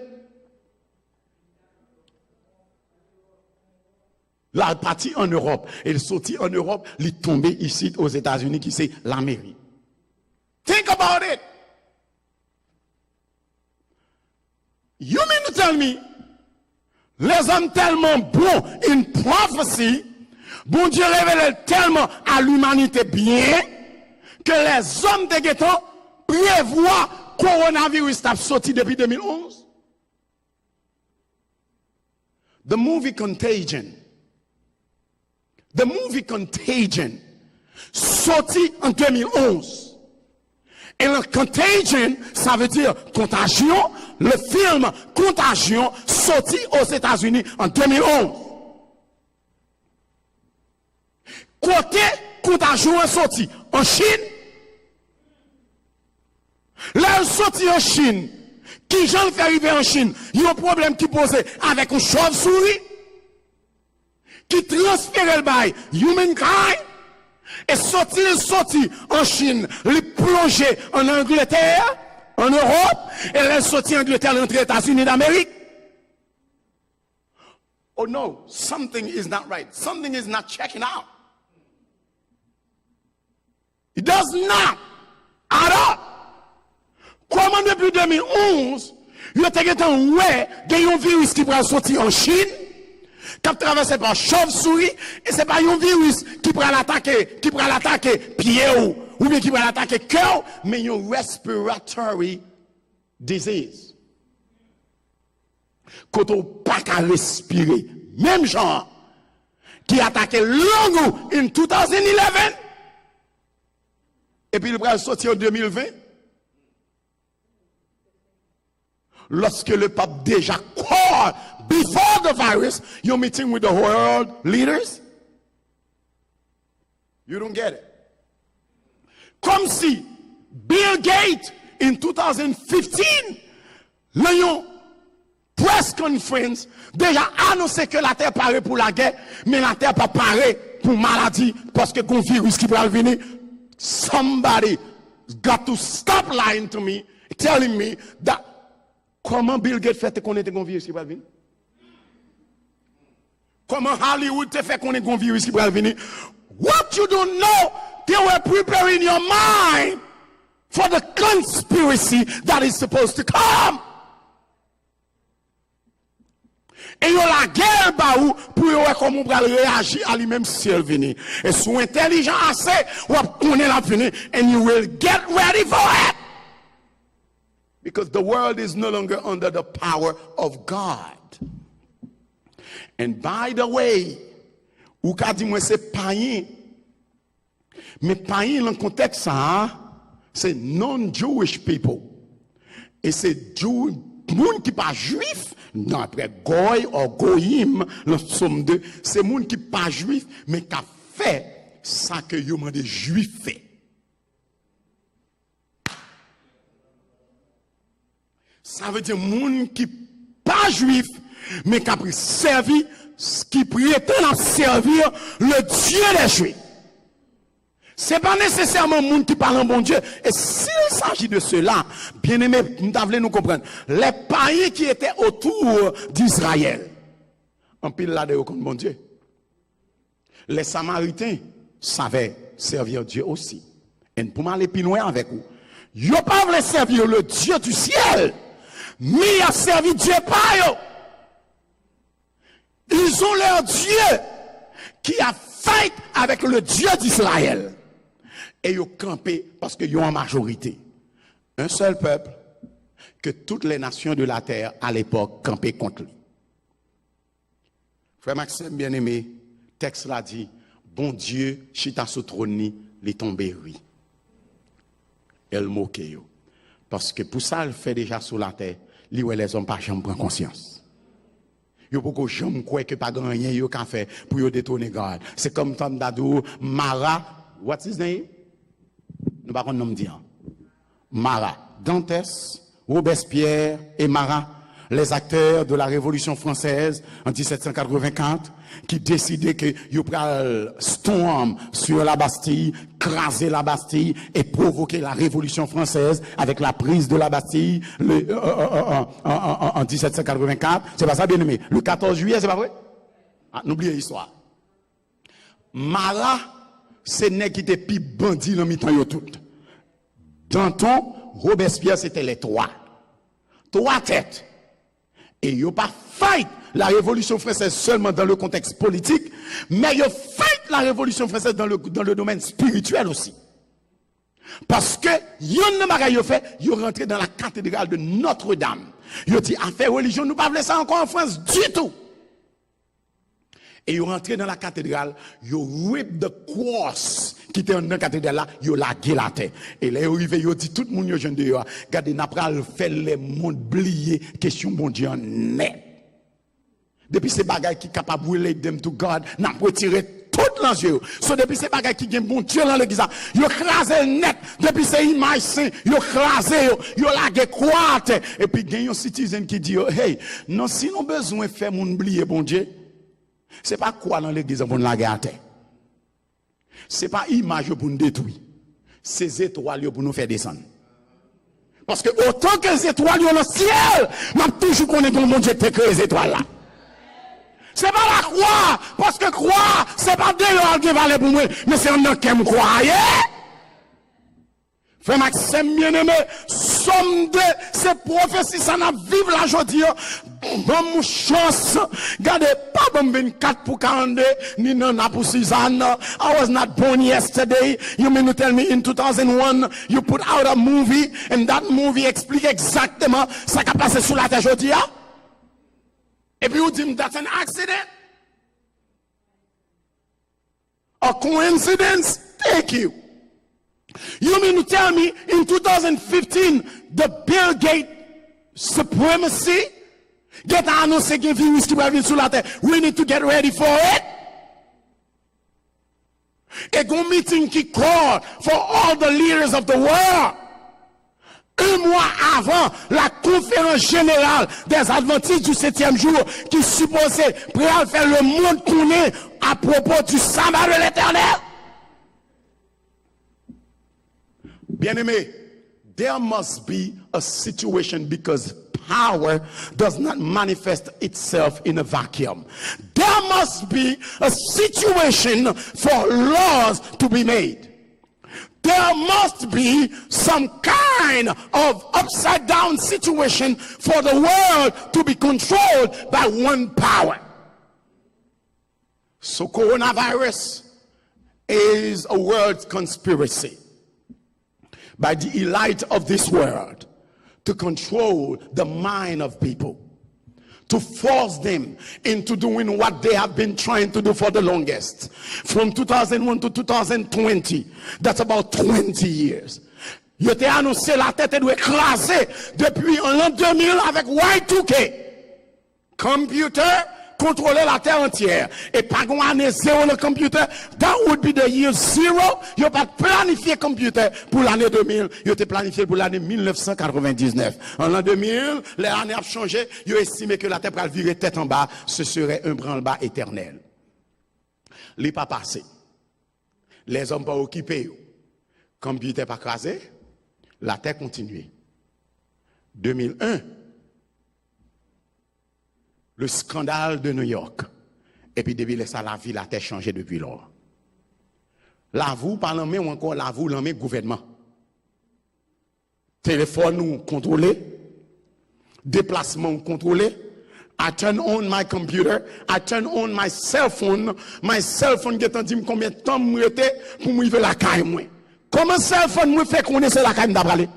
La partie en Europe, elle sorti en Europe, elle tombe ici aux États-Unis qui c'est l'Amérique. Think about it. You mean to tell me, les hommes tellement bons in prophecy, bon Dieu révèle tellement à l'humanité bien, que les hommes de Ghetto prévoient coronavirus a sorti depuis 2011. The movie Contagion sorti en 2011. Et le Contagion, ça veut dire contagion. Le film Contagion sorti aux États-Unis en 2011. Côté Contagion est sorti en Chine. Là, sorti en Chine. Qui j'en fait arriver en Chine? Il y a un problème qui posait avec une chauve-souris qui transfère le bail humankind. Et sorti en Chine, les plonger en Angleterre, en Europe, et les sorti en Angleterre entre les États-Unis d'Amérique. Oh no, something is not right. Something is not checking out. It does not add up. Comment depuis 2011, il y a un virus qui va sortir en Chine, qui traversé par chauve-souris, et c'est pas un virus qui pourrait l'attaquer pied ou bien qui pourrait l'attaquer cœur, mais un respiratory disease. Quand on pas qu'à respirer, même genre, qui attaquait l'angle en 2011, et puis il va sortir en 2020. Lorsque le pape déjà called before the virus, your meeting with the world leaders, you don't get it. Comme si Bill Gates in 2015, l'ayant press conference, déjà annoncé que la terre paraît pour la guerre, mais la terre pas paraît pour maladie, parce que un virus qui va venir. Somebody got to stop lying to me, telling me that. Comment Bill Gates fait qu'on ait un virus qui va venir? Comment Hollywood te fait qu'on ait un virus qui va venir? What you don't know, they were preparing your mind for the conspiracy that is supposed to come. Et yon la guerre ba ou pour yon comment on va réagir à lui-même si elle vient. Et sous intelligent assez, ou connaît la venir, and you will get ready for it. Because the world is no longer under the power of God. And by the way, ou ka di moi c'est païen. Mais païen dans le contexte ça, c'est non-Jewish people. Et c'est moun qui pas juif, non après goy ou goyim, le somme 2, c'est moun qui pas juif mais qui a fait ça que yo mande juif fait. Ça veut dire moun qui pas juif, mais qui a servi, qui prétend servir le Dieu des Juifs. C'est pas nécessairement moun qui parle en bon Dieu. Et s'il s'agit de cela, bien aimé, nous comprendre. Les païens qui étaient autour d'Israël, en pile là de contre bon Dieu. Les Samaritains savaient servir Dieu aussi. Et pour m'aller plus loin avec vous, ils ne pas voulu servir le Dieu du ciel. Mais il a servi Dieu par eux. Ils ont leur Dieu qui a fait avec le Dieu d'Israël. Et ils ont campé parce qu'ils ont en majorité un seul peuple que toutes les nations de la terre à l'époque campaient contre lui. Frère Maxime, bien-aimé, texte l'a dit, bon Dieu, chita sous trône, les tombé oui. Elle moque yo. Parce que pour ça, elle fait déjà sur la terre. Li wè les hommes pas jamais prend conscience. Yo poko jamais croire que pas grand rien yo ka fait pour yo détourner God. C'est comme Tom Dadou, Mara, what's his name? nous ne pouvons pas dire. Marat, Dantes, Robespierre et Marat, les acteurs de la Révolution française en 1784, qui décidaient que ils allaient storm sur la Bastille, craser la Bastille et provoquer la Révolution française avec la prise de la Bastille en 1784. C'est pas ça, bien aimé. Le 14 juillet, c'est pas vrai? Ah, n'oubliez l'histoire. Marat, c'est n'est qui était plus bandit dans mi-temps yo tout. Danton, Robespierre, c'était les trois têtes. Et ils n'ont pas fight la Révolution française seulement dans le contexte politique, mais ils ont fight la Révolution française dans le domaine spirituel aussi. Parce que, ils ont fait, ils ont rentré dans la cathédrale de Notre-Dame. Ils ont dit, affaire religion, nous ne pouvons pas ça encore en France du tout. Et ils sont rentrés dans la cathédrale, ils ont ripped the cross qui était dans la cathédrale là, ils ont lagué la terre. Et là, ils sont arrivés, ils ont dit, tout le monde, ils ont dit, regardez, n'a pas fait les mondes blier, question bon Dieu en net. Depuis ces bagages qui sont capables de relate them to God, n'a pas retiré tout l'enjeu. So, depuis ces bagages qui ont bon Dieu dans l'église, ils ont crasé net. Depuis ces images saintes, ils ont crasé, ils ont lagué quoi. Et puis, il y a un citizen qui dit, hey, non, si nous avons besoin de faire mon blier, bon Dieu, c'est pas quoi dans l'église pour nous laguer à terre. C'est pas image pour nous détruire. C'est étoiles pour nous faire descendre. Parce que autant que les étoiles dans le ciel, nous toujours connaît que mon Dieu te crée les étoiles là. C'est pas la croix, parce que croix, c'est pas dehors qui valait pour moi, mais c'est un qui me croyait. Frère Maxime bien-aimé, somme de ces prophéties, ça n'a vivre la journée. Bonne chance. Gardez pas bon 24 pour 42, ni non pour Suzanne. I was not born yesterday. You mean to tell me in 2001, you put out a movie, and that movie explique exactement ce qui a passé sur la terre aujourd'hui. Et puis vous dites, that's an accident? A coincidence? Thank you. You mean to tell me in 2015, the Bill Gates supremacy get annoncé qu'il y a un virus qui va venir sur la terre. We need to get ready for it. Et un meeting qui call for all the leaders of the world. Un mois avant la conférence générale des Adventistes du 7e jour qui supposait faire le monde tourner à propos du sabbat de l'Éternel. Bien-aimé, there must be a situation because power does not manifest itself in a vacuum. There must be a situation for laws to be made. There must be some kind of upside down situation for the world to be controlled by one power. So coronavirus is a world conspiracy by the elite of this world to control the mind of people, to force them into doing what they have been trying to do for the longest. From 2001 to 2020, that's about 20 years. Il était annoncé la tête doit écraser depuis l'an 2000 avec Y2K. Computer contrôler la terre entière. Et pas qu'on année zéro le computer, that would be the year zero. Il n'a pas planifié computer pour l'année 2000. Il était planifié pour l'année 1999. En l'an 2000, l'année a changé. Il a estimé que la terre pourrait virer tête en bas. Ce serait un branle-bas éternel. Les pas passé. Les hommes pas occupés. Computer pas crasé. La terre continue. 2001. Le scandale de New York. Et puis depuis ça, la ville a été changée depuis lors. La vous, par l'en ou encore la vous, l'en gouvernement. Téléphone nous contrôlé. Déplacement contrôlé. I turn on my computer. I turn on my cell phone. My cell phone get en dit combien de temps moi était pour me vivre la caille moi. Comment cell phone me fait connaître la caille d'après?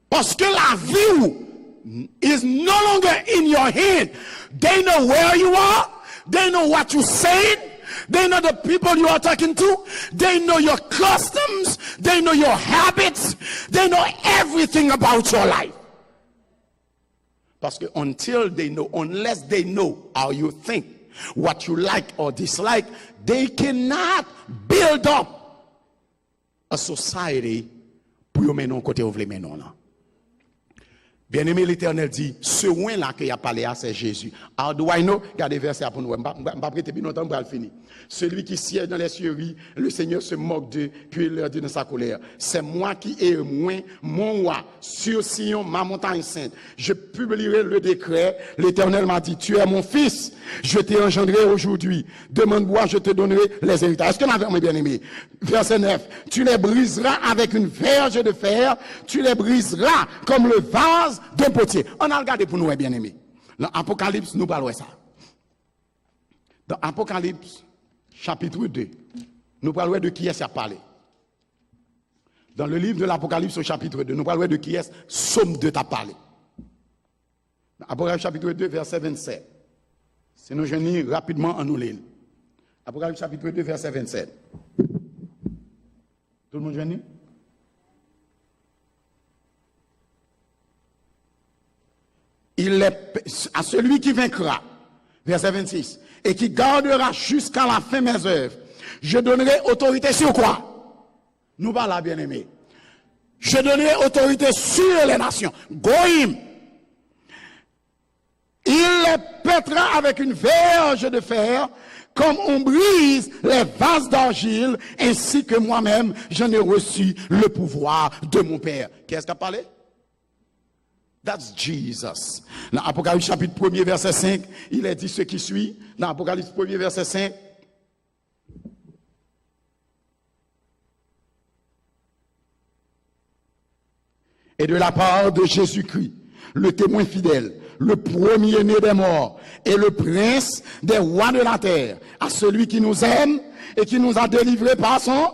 Parce que la vie is no longer in your hand. They know where you are. They know what you're saying. They know the people you are talking to. They know your customs. They know your habits. They know everything about your life. Parce que unless they know how you think, what you like or dislike, they cannot build build up a society pour y mener côté où vous voulez mener là. Bien-aimé, l'Éternel dit, ce oin-là qu'il a parlé à, c'est Jésus. How do I know? Regardez verset pour nous. Je ne vais pas prêter plus longtemps pour le finir. Celui qui siège dans les cieux, le Seigneur se moque d'eux, puis il leur dit dans sa colère, c'est moi qui ai moins mon roi sur Sion, ma montagne sainte. Je publierai le décret. L'Éternel m'a dit, tu es mon fils, je t'ai engendré aujourd'hui. Demande-moi, je te donnerai les héritages. Est-ce que nous avons bien aimé? Verset 9. Tu les briseras avec une verge de fer, tu les briseras comme le vase d'un potier. On a regardé pour nous, bien aimé. Dans Apocalypse, nous parlons de ça. Dans Apocalypse, chapitre 2, nous parlons de qui est-ce qui a parlé. Dans le livre de l'Apocalypse au chapitre 2, nous parlons de qui est-ce Somme 2 t'a parlé. Dans Apocalypse chapitre 2, verset 27. Si nous venons rapidement en nous lire. Apocalypse chapitre 2, verset 27. Tout le monde vient? Il est à celui qui vaincra, verset 26, et qui gardera jusqu'à la fin mes œuvres. Je donnerai autorité sur quoi? Nous parlons, bien-aimés. Je donnerai autorité sur les nations. Goïm. Il les pètera avec une verge de fer, comme on brise les vases d'argile, ainsi que moi-même, j'en ai reçu le pouvoir de mon Père. Qu'est-ce qu'a parlé? That's Jesus. Dans Apocalypse chapitre 1er, verset 5, il est dit ce qui suit. Dans Apocalypse 1er, verset 5. Et de la part de Jésus-Christ, le témoin fidèle, le premier-né des morts et le prince des rois de la terre, à celui qui nous aime et qui nous a délivrés par son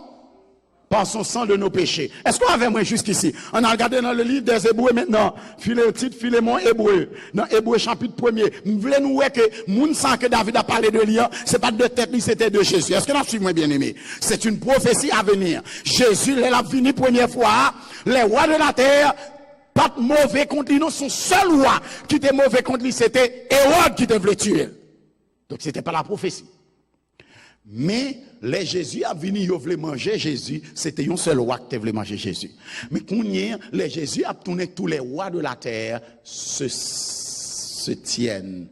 sang de nos péchés. Est-ce qu'on avait moins jusqu'ici? On a regardé dans le livre des Hébreux maintenant, Philémon Hébreu, dans Hébreux chapitre 1er. Nous voulons nous voir que moun sang que David a parlé de lui, c'est pas de tête, c'était de Jésus. Est-ce que nous suivons bien aimé? C'est une prophétie à venir. Jésus, il a venu première fois, les rois de la terre, pas de mauvais contre lui, non, son seul roi qui était mauvais contre lui, c'était Hérode qui devait tuer. Donc c'était pas la prophétie. Mais les Jésus a venu, ils voulaient manger Jésus, c'était un seul roi qui voulait manger Jésus. Mais quand les Jésus a tourné, tous les rois de la terre se tiennent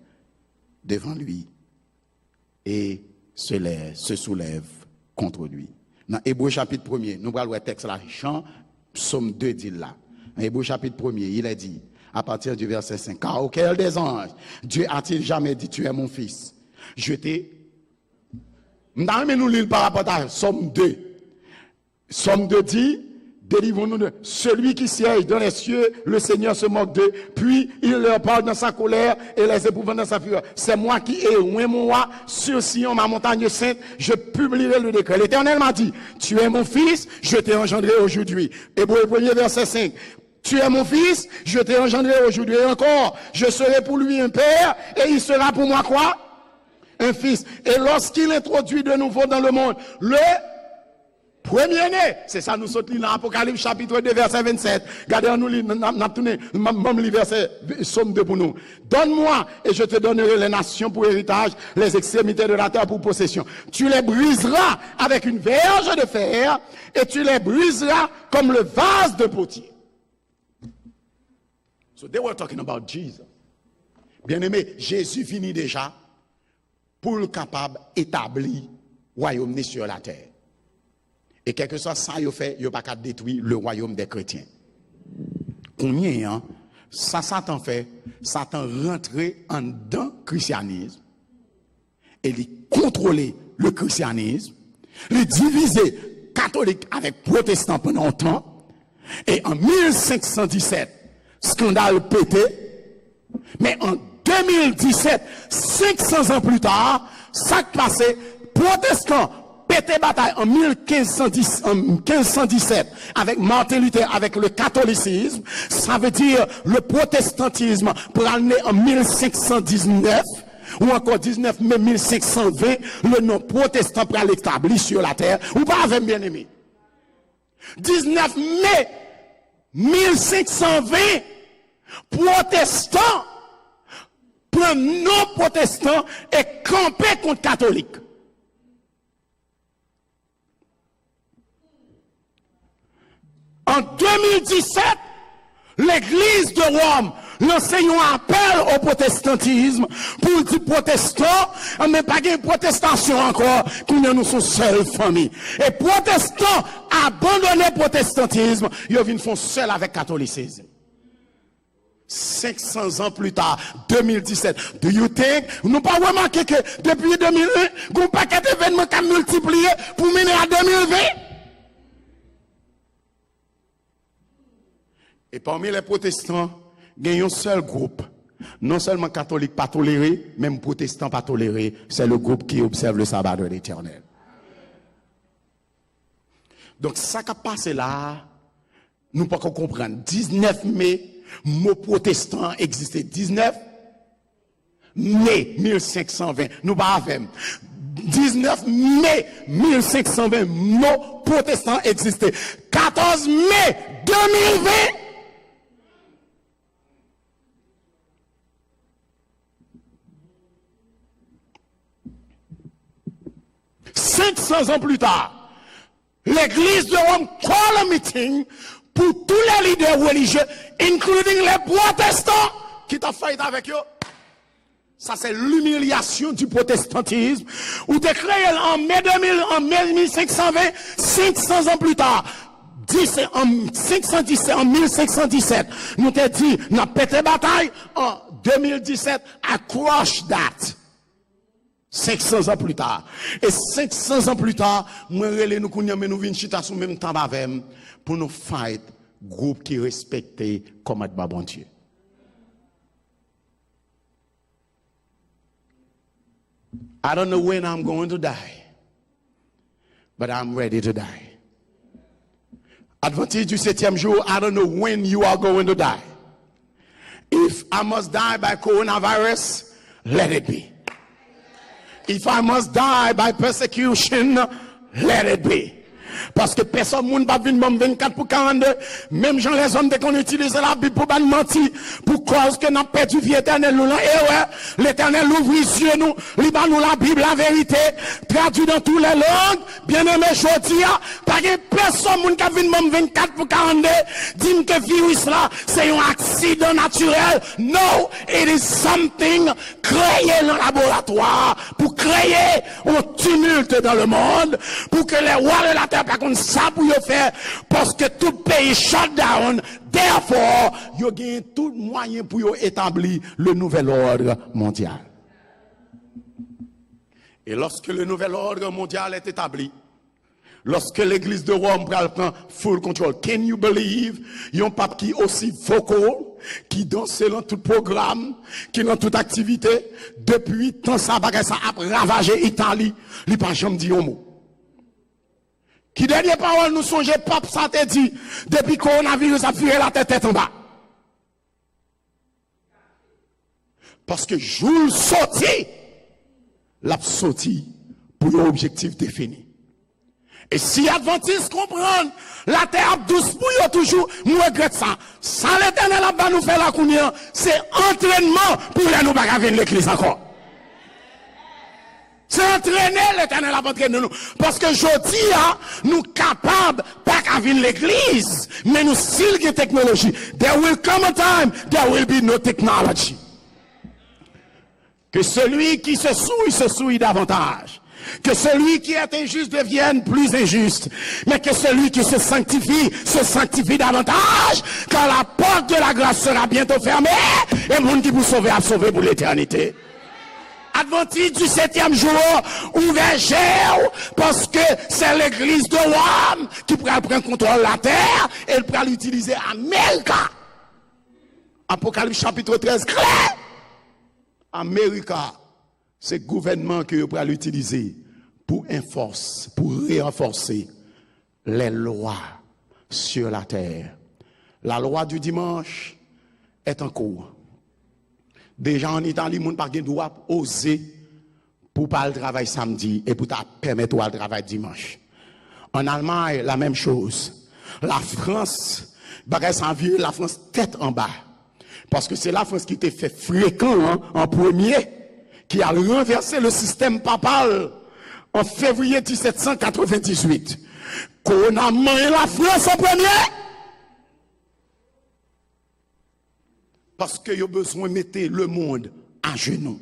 devant lui et se soulèvent contre lui. Dans Hébreux chapitre 1er, nous allons voir le texte là, Jean, psaume 2 dit là. Dans Hébreux chapitre 1er, il a dit, à partir du verset 5, car auquel des anges, Dieu a-t-il jamais dit, tu es mon fils? Je t'ai. Nous lisons par rapport à Somme 2. Somme 2 dit, délivrons-nous de celui qui siège dans les cieux, le Seigneur se moque d'eux, puis il leur parle dans sa colère et les éprouvant dans sa fureur. C'est moi qui ai oint mon roi sur Sion, ma montagne sainte, je publierai le décret. L'Éternel m'a dit, tu es mon fils, je t'ai engendré aujourd'hui. Hébreux 1er verset 5. Tu es mon fils, je t'ai engendré aujourd'hui. Et encore, je serai pour lui un père, et il sera pour moi quoi? Un fils. Et lorsqu'il introduit de nouveau dans le monde le premier-né, c'est ça nous sautons dans Apocalypse chapitre 2 verset 27. Regardez, nous lisons verset Somme 2 pour nous. Donne-moi et je te donnerai les nations pour héritage, les extrémités de la terre pour possession. Tu les briseras avec une verge de fer et tu les briseras comme le vase de potier. So they were talking about Jesus. Bien-aimé, Jésus finit déjà pour le capable d'établir le royaume sur la terre. Et quelque soit ça, il fait, il n'y a pas qu'à détruire le royaume des chrétiens. Combien, hein? Ça, Satan fait, Satan rentrer en dedans le christianisme, et il contrôler le christianisme, il diviser catholique avec protestant pendant longtemps, et en 1517, scandale pété, mais en 2017, 500 ans plus tard, ça qui passé, protestants pété bataille en 1517 avec Martin Luther, avec le catholicisme, ça veut dire le protestantisme pour aller en 1519 ou encore 19 mai 1520, le nom protestant pour l'établir sur la terre, ou pas avec bien aimé. 19 mai 1520, protestants prennent nos protestants et camper contre catholiques. En 2017, l'Église de Rome lance un appel au protestantisme pour dire protestants, mais pas de protestation encore, nous sommes seule famille. Et protestants abandonné le protestantisme, ils viennent faire seul avec le catholicisme. 500 ans plus tard, 2017, do you think, nous pas remarqué que depuis 2001, il y a un paquet d'événements qui a multiplié pour mener à 2020? Et parmi les protestants, il y a un seul groupe, non seulement catholique pas toléré, même protestant pas toléré, c'est le groupe qui observe le sabbat de l'Éternel. Donc ça qui a passé là, nous ne pouvons pas comprendre. 19 mai, mot protestant existait. 19 mai 1520, nous pas avec. 19 mai 1520, mot protestant existait. 14 mai 2020, 500 ans plus tard, l'Église de Rome call a meeting pour tous les leaders religieux, including les protestants, qui t'ont fait avec eux. Ça, c'est l'humiliation du protestantisme. Ou t'es créé en mai 2000, en mai 1520, 500 ans plus tard. En 1517, nous t'ai dit, nous avons pété bataille. En 2017, accroche that. 500 ans plus tard. Et 500 ans plus tard, nous venons chita sous même temps pour nous fight groupe qui respectait comme bon Dieu. I don't know when I'm going to die, but I'm ready to die. Adventiste du 7e jour, I don't know when you are going to die. If I must die by coronavirus, let it be. If I must die by persecution, let it be. Parce que personne ne va venir 24 pour 42. Même gens les hommes qu'on utilise la Bible pour mentir. Pour cause que nous perdu vie éternelle. Et ouais, l'éternel ouvre les yeux nous. Liban nous la Bible, la vérité. Traduit dans toutes les langues. Bien aimé, je dis, pas que personne qui vient 24 pour 42. Dit que virus là, c'est un accident naturel. No, it is something créé dans le laboratoire. Pour créer un tumulte dans le monde. Pour que les rois de la terre pas comme ça pour y faire parce que tout pays shut down. Therefore, y a tout moyen pour y établir le nouvel ordre mondial. Et lorsque le nouvel ordre mondial est établi, lorsque l'église de Rome prend full control, can you believe, y a un pape qui est aussi vocal, qui danse dans tout programme, qui dans toute activité, depuis tant ça a ravagé l'Italie, il n'a pas jamais dit un mot. Qui dernière parole nous songe, pape ça te dit, depuis coronavirus a viré la tête en bas. Parce que jour sorti, l'a sorti pour un objectif défini. Et si Adventistes comprennent, la terre douce pour eux toujours, nous regrette ça. Sans l'éternel va nous faire la communion, c'est entraînement pour les nous pas venir l'église encore. C'est entraîner l'éternel à entraîner nous. Parce que je dis, nous capables, pas qu'à venir l'église, mais nous still get technology. There will come a time, there will be no technology. Que celui qui se souille davantage. Que celui qui est injuste devienne plus injuste. Mais que celui qui se sanctifie davantage. Car la porte de la grâce sera bientôt fermée. Et le monde qui vous sauve a sauvé pour l'éternité. Adventiste du 7e jour, ouvert parce que c'est l'église de Rome qui pourra prendre contrôle de la terre et elle pourra l'utiliser à Amérique. Apocalypse chapitre 13, clair. Amérique, c'est le gouvernement qui pourra l'utiliser pour renforcer les lois sur la terre. La loi du dimanche est en cours. Déjà en Italie, les gens n'ont pas le droit d'oser pour pas le travail samedi et pour permettre le travail dimanche. En Allemagne, la même chose. La France, la France tête en bas. Parce que c'est la France qui était fait fréquent en premier, qui a renversé le système papal en février 1798. Qu'on a mangé la France en premier. Parce que vous avez besoin de mettre le monde à genoux.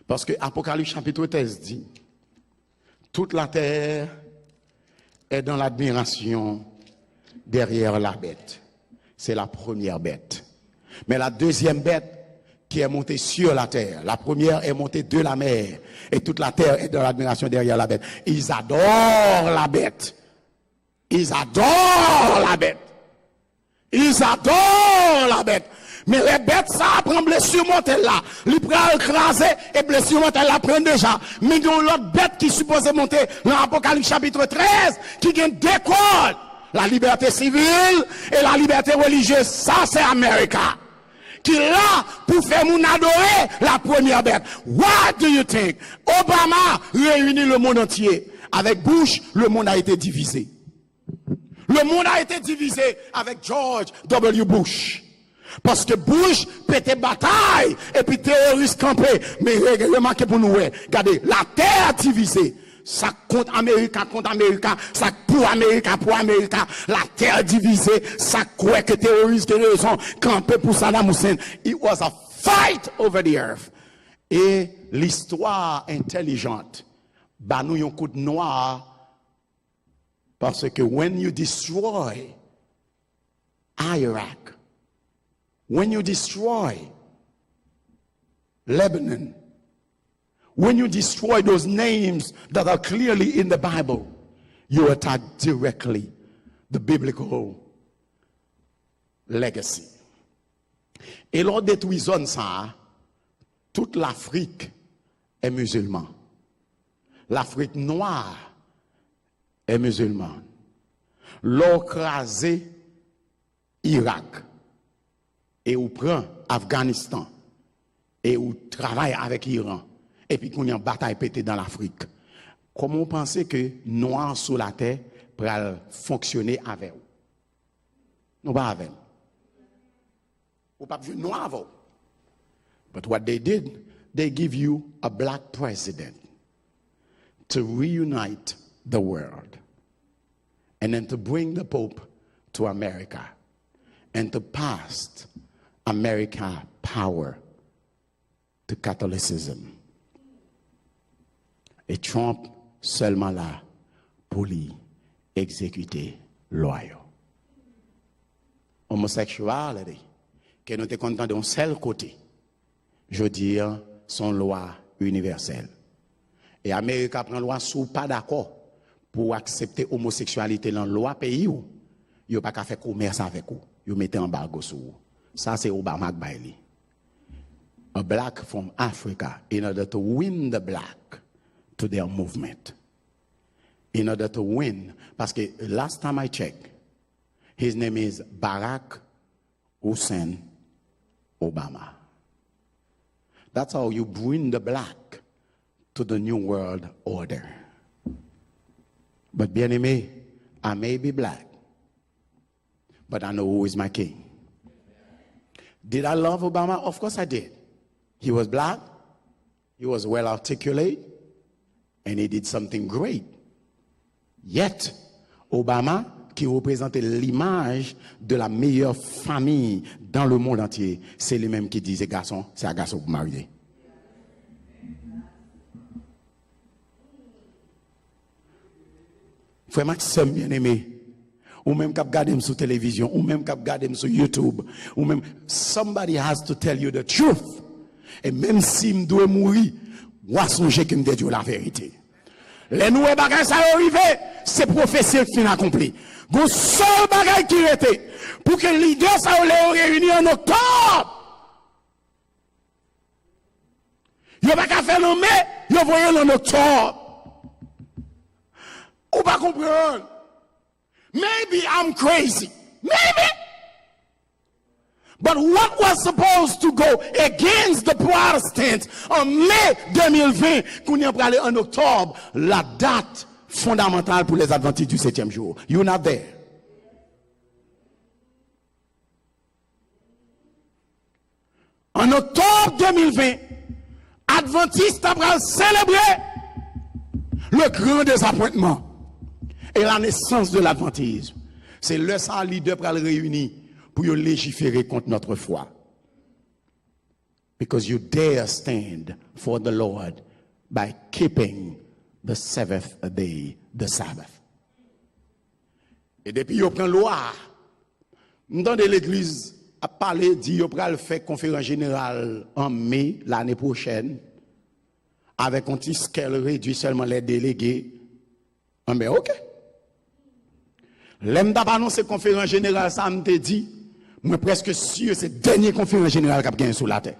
Parce que Apocalypse chapitre 13 dit, toute la terre est dans l'admiration derrière la bête. C'est la première bête. Mais la deuxième bête qui est montée sur la terre, la première est montée de la mer. Et toute la terre est dans l'admiration derrière la bête. Ils adorent la bête. Ils adorent la bête. Ils adorent la bête. Mais les bêtes, ça prend blessure mortelle là. Ils prennent écraser et blessure mortelle là prennent déjà. Mais il y a l'autre bête qui supposait monter dans l'Apocalypse chapitre 13, qui gagne deux codes. La liberté civile et la liberté religieuse. Ça, c'est America. Qui est là pour faire mon adorer la première bête. What do you think? Obama réunit le monde entier. Avec Bush, le monde a été divisé. Le monde a été divisé avec George W. Bush. Parce que Bush pétait bataille et puis terroriste campé. Mais remarquez pour nous, regardez, la terre divisée. Ça compte Amérique, ça pour Amérique. La terre divisée, ça croit que terroristes qui raison campé pour Saddam Hussein. It was a fight over the earth. Et l'histoire intelligente, bah nous un coup de noir. Parce que when you destroy Iraq, when you destroy Lebanon, when you destroy those names that are clearly in the Bible, you attack directly the biblical legacy. Et lors de détruisons ça, toute l'Afrique est musulmane. L'Afrique noire est musulmane. L'on crasé Irak et ou prend Afghanistan et ou travaille avec Iran et puis qu'on y a une bataille pétée dans l'Afrique. Comment vous pensez que noir sous la terre pour fonctionner avec vous? Non pas avec. Ou pas jouer noir avec. But what they did, they give you a black president to reunite the world, and then to bring the Pope to America, and to pass America power to Catholicism. Et Trump seulement là pour lui exécuter loi. Homosexuality, que nous sommes contents d'un seul côté, je veux dire, son loi universelle. Et l'Amérique prend loi sous pas d'accord pour accepter l'homosexualité dans la loi pays où il n'y a pas qu'à faire commerce avec vous. Il met un embargo sur vous. Ça, c'est Obama qui a black from Africa in order to win the black to their movement. In order to win. Parce que last time I checked, his name is Barack Hussein Obama. That's how you bring the black to the new world order. But bien aimé, I may be black, but I know who is my king. Did I love Obama? Of course I did. He was black, he was well articulate, and he did something great. Yet, Obama, qui représentait l'image de la meilleure famille dans le monde entier, c'est lui-même qui disait, garçon, c'est un garçon pour marier. Frère Maxime bien-aimé, ou même cap garder sur télévision, ou même cap garder sur YouTube, ou même somebody has to tell you the truth. Et même si me doit mourir, moi songer que me dire la vérité. Les nouveaux bagages ça arrivé, c'est prophétie qui n'a accompli. Gon seul bagage qui était pour que l'idée ça les réunir en octobre. Yo pas qu'à faire en mai, yo voyez en octobre. Ou pas comprendre. Maybe I'm crazy. Maybe. But what was supposed to go against the Protestants en mai 2020, qu'on y a parlé en octobre, la date fondamentale pour les adventistes du 7e jour. You're not there. En octobre 2020, adventistes ont célébré le grand désappointement et la naissance de l'adventisme. C'est le sang leader pour le réunir pour légiférer contre notre foi. because you dare stand for the Lord by keeping the seventh day, the Sabbath. Et depuis yo prend loi, dans l'église a parlé dit yo pral faire conférence générale en mai l'année prochaine avec un petit scale réduit seulement les délégués. Mais OK. L'aime t'a annoncé conférence générale ça me dit, moi presque sûr c'est dernière conférence générale qu'a gagné sur la terre.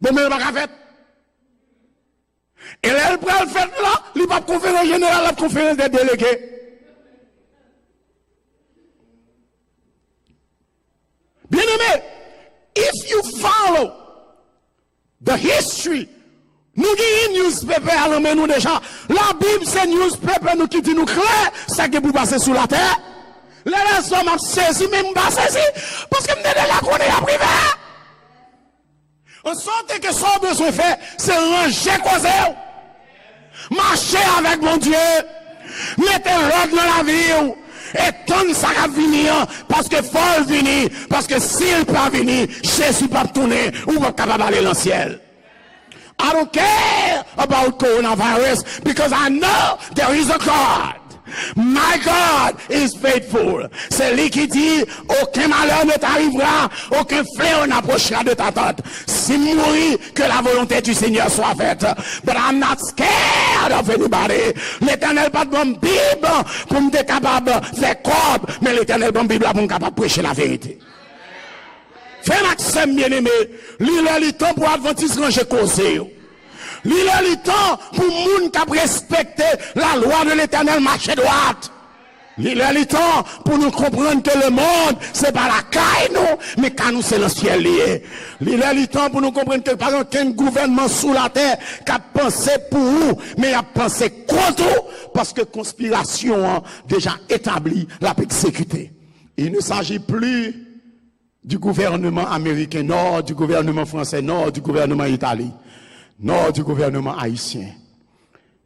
Bon mais pas fait. Et là, elle prend le fait là, il va conférence générale, la conférence des délégués. Bien aimé, if you follow the history, nous avons une newspaper à l'homme nous déjà. La Bible c'est newspaper nous qui dit nous clair, ça qui vous passer sous la terre. Les restes m'a saisi, même pas saisi, parce que nous déjà connaît la privé. On sent que son besoin fait, c'est ranger causer. Marcher avec mon Dieu. Mettez l'ordre dans la vie. Et tant ça va venir. Parce que faut venir. Parce que s'il peut venir, Jésus peut tourner. Ou va capable d'aller dans le ciel. I don't care about coronavirus. Because I know there is a God. My God is faithful. C'est lui qui dit, aucun malheur ne t'arrivera, aucun fléau n'approchera de ta tente. Si mourir, que la volonté du Seigneur soit faite. But I'm not scared of anybody. L'Éternel pas de bonne Bible pour me capable de faire corps, mais l'Éternel bonne Bible pour me capable de prêcher la vérité. Frère Maxime bien-aimé, l'île temps pour Adventiste ranger causé. Il a le temps pour moun qui respecter la loi de l'Éternel marcher droite. Il a le temps pour nous comprendre que le monde c'est pas la caille nous, mais quand nous c'est le ciel lié. Il a le temps pour nous comprendre que par exemple qu'un gouvernement sous la terre qui a pensé pour nous, mais a pensé contre nous parce que conspiration déjà établie l'a exécutée. Il ne s'agit plus du gouvernement américain, non, du gouvernement français, non, du gouvernement italien. Non, du gouvernement haïtien.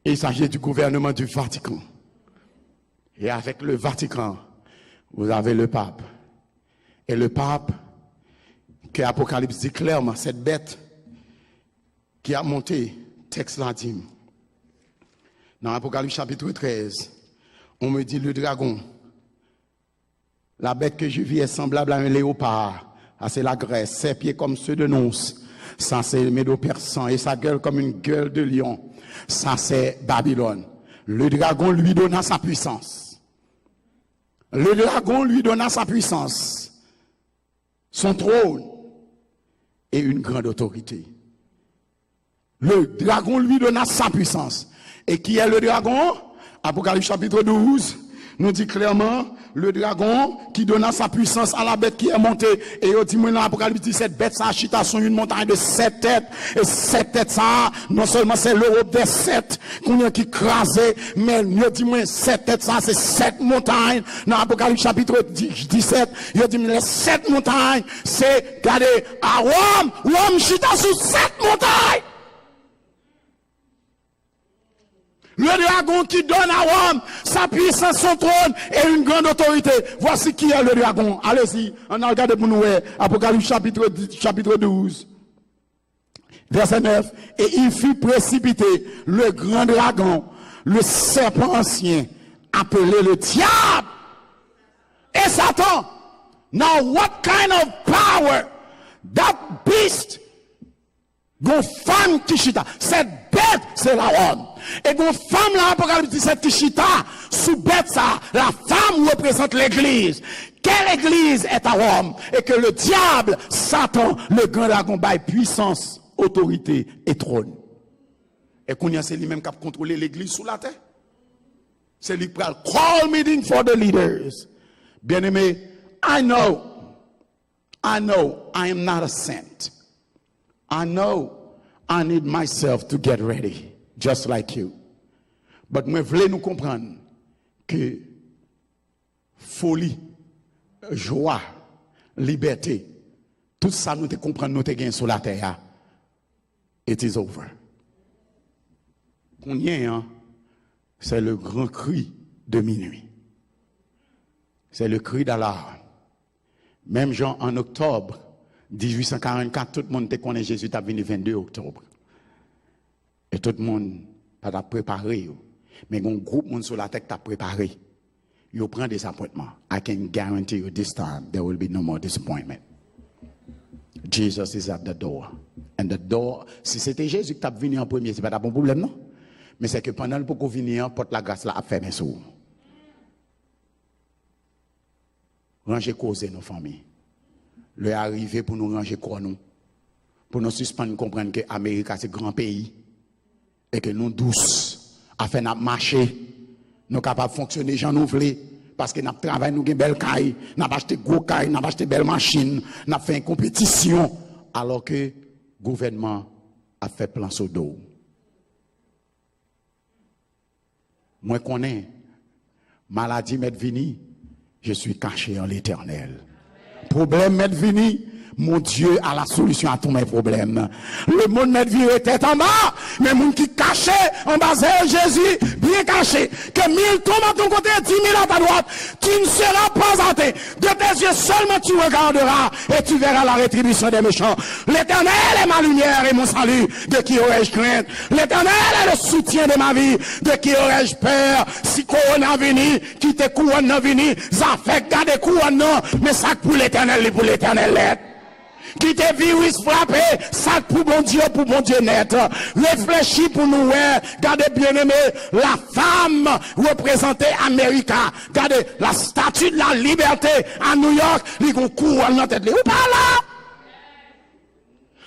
Il s'agit du gouvernement du Vatican. Et avec le Vatican, vous avez le pape. Et le pape, que l'Apocalypse dit clairement, cette bête qui a monté, texte l'a dit. Dans l'Apocalypse chapitre 13, on me dit le dragon. La bête que je vis est semblable à un léopard. Ah, c'est la Grèce, ses pieds comme ceux de Nonce. Ça c'est le Médo-Persan et sa gueule comme une gueule de lion. Ça c'est Babylone. Le dragon lui donna sa puissance. Le dragon lui donna sa puissance, son trône et une grande autorité. Le dragon lui donna sa puissance. Et qui est le dragon? Apocalypse chapitre 12 nous dit clairement le dragon qui donna sa puissance à la bête qui est montée. Et il dit, dans l'Apocalypse 17, bête ça chita sur une montagne de 7 têtes. Et 7 têtes ça, non seulement c'est l'Europe des 7 qui crasé, mais il dit, 7 têtes ça, c'est 7 montagnes. Dans l'Apocalypse chapitre 17, il dit, les 7 montagnes, c'est, regardez, à Rome, Rome chita sur 7 montagnes. Le dragon qui donne à Rome sa puissance, son trône et une grande autorité. Voici qui est le dragon. Allez-y, on a regardé pour nous. Apocalypse chapitre 12. Verset 9. Et il fut précipité, le grand dragon, le serpent ancien, appelé le diable et Satan. Now what kind of power that beast gon femme qui chita, cette bête c'est la Rome. Et gon femme là, Apocalypse 17 qui chita, sous bête ça, la femme représente l'église. Quelle église est à Rome? Et que le diable, Satan, le grand dragon, baille puissance, autorité et trône. Et qu'on y a c'est lui-même qui a contrôlé l'église sous la terre. C'est lui qui a call meeting for the leaders. Bien aimé, I know I am not a saint. I know I need myself to get ready, just like you. But moi, voulez nous comprendre que folie, joie, liberté, tout ça nous te comprendre, nous te gain sur la terre. It is over. Qu'on y est, hein, c'est le grand cri de minuit. C'est le cri d'alarme. Même Jean, en octobre 1844, tout le monde te connaît Jésus t'a venu 22 octobre. Et tout le monde pas t'a préparé. Mais un groupe monde sur la tête t'a préparé. You prend des appointements. I can guarantee you this time there will be no more disappointment. Jesus is at the door. And the door, si c'était Jésus qui t'a venu en premier, c'est pas un bon problème, non? Mais c'est que pendant le pour venir, porte la grâce là a fermé sous. Ranger causer nos familles. Le arrivé pour nous ranger quoi nous? Pour nous suspendre comprendre que l'Amérique c'est un grand pays. Et que nous douces, afin de marcher, nous capables de fonctionner, j'en ouvre, parce que nous travaillons, nous avons une belle caille, nous avons acheté gros caille, nous avons acheté belle machine, nous avons fait une compétition, alors que le gouvernement a fait plan sur dos. Moi, je connais, maladie m'est venue, je suis caché en l'Éternel. Problème m'est venu, mon Dieu a la solution à tous mes problèmes. Le monde m'est viré tête en bas, mais mon qui caché en bas de Jésus, bien caché, que 1000 tombent à ton côté, 10 000 à ta droite, tu ne seras pas hanté. De tes yeux seulement tu regarderas et tu verras la rétribution des méchants. L'Éternel est ma lumière et mon salut. De qui aurais-je crainte? L'Éternel est le soutien de ma vie. De qui aurais-je peur? Si Corona venu, qui te couronne venu, ça fait garder couronne non, mais ça pour l'Éternel et pour l'Éternel l'être. Qui te virus frappé, ça pour bon Dieu net. Réfléchis pour nous, gardez bien aimé, la femme représentée America. Gardez la statue de la liberté à New York, les couronne dans tête. Ou pas là?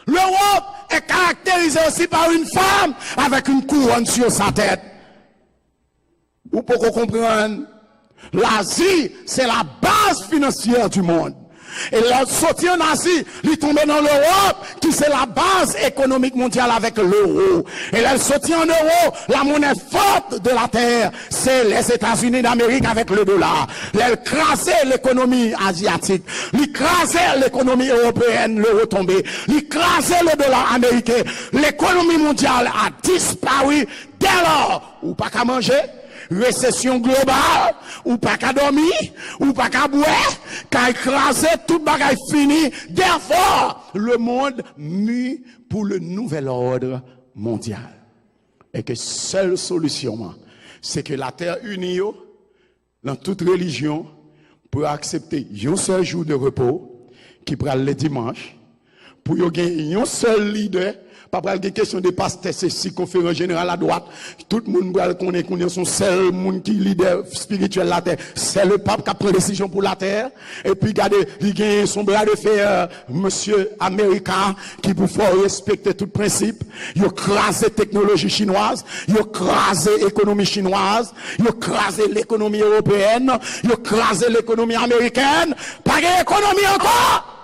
L'Europe est caractérisée aussi par une femme avec une couronne sur sa tête. Ou pour qu'on comprenne, l'Asie, c'est la base financière du monde. Et là, sorti en Asie, il tombe dans l'Europe, qui c'est la base économique mondiale avec l'euro. Et là, sorti en euro, la monnaie forte de la terre, c'est les États-Unis d'Amérique avec le dollar. Elle crasait l'économie asiatique, il crasait l'économie européenne, l'euro tombé, il crasait le dollar américain. L'économie mondiale a disparu dès lors. Ou pas qu'à manger? Récession globale, ou pas qu'à dormir, ou pas qu'à boire, qu'à écraser, tout bagaille fini. Therefore, le monde mue pour le nouvel ordre mondial. Et que seule solution, c'est que la terre unie, dans toute religion, pour accepter un seul jour de repos, qui prend le dimanche, pour gagner un seul leader, pas pour des questions de pasteur, c'est si conférence générale à droite. Tout le monde connaît son seul monde qui est leader spirituel de la terre. C'est le pape qui a pris la décision pour la terre. Et puis, regardez, il gagne son bras de fer, monsieur américain, qui pour faire respecter tout principe. Il a crasé technologie chinoise. Il a crasé l'économie chinoise. Il a crasé l'économie européenne. Il a crasé l'économie américaine. Pas d'économie encore!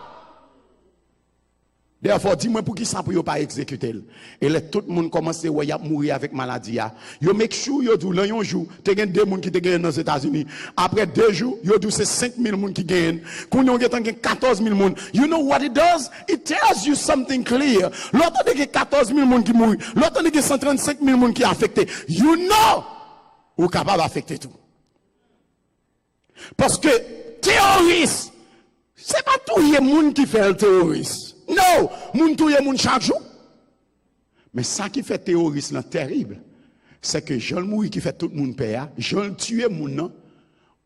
Therefore, dis-moi pour qui ça pour pas exécuter. Et là, tout le monde commence à mourir avec maladie. Yo make sure yo do là un jour, te gagne 2 monde qui te gagne dans les États-Unis. Après 2 jours, yo do c'est 5000 monde qui gagne. Quand on gagne 14000 monde. You know what it does? It tells you something clear. L'autre de 14000 monde qui mourent, l'autre de 135000 monde qui affecté. You know, ou capable d'affecter tout. Parce que terroriste, c'est pas tout les monde qui fait le terroriste. Non, moun touye moun chaque jour. Mais ça qui fait terrorisme terrible, c'est que Jean mourir qui fait tout le monde payer, Jean tuer moun nan,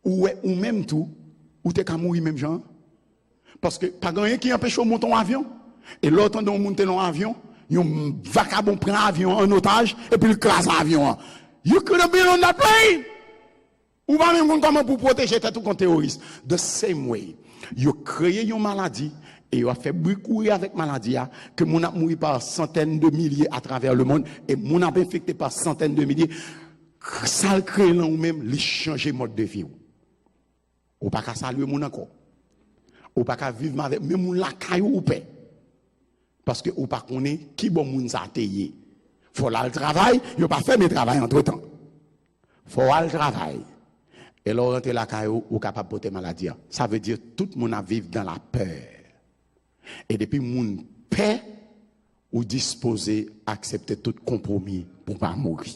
ou même tout, ou t'es qu'à mourir même Jean. Parce que pas rien qui empêche de monter en avion. Et l'autre dans monter dans avion, yon vagabond prend avion en otage et puis il crase l'avion. You could have been on that plane. Ou pas même comment pour protéger tout contre terroriste. The same way, you créé une maladie. Et il a fait beaucoup avec maladie, que mon a mouru par centaines de milliers à travers le monde, et mon a infecté par centaines de milliers. Ça le crée là ou même, les changer mode de vie. Ou pas qu'à saluer mon encore. Ou pas qu'à vivre avec, même mon la caillou ou paix. Parce que ou pas qu'on est, qui bon moun sa teye. Faut là le travail, il a pas fait mes travail entre temps. Faut là le travail. Et là, rentrer la caillou ou capable de porter maladie. Ça veut dire tout le monde a vivre dans la peur. Et depuis moun paix ou disposé à accepter tout compromis pour pas mourir.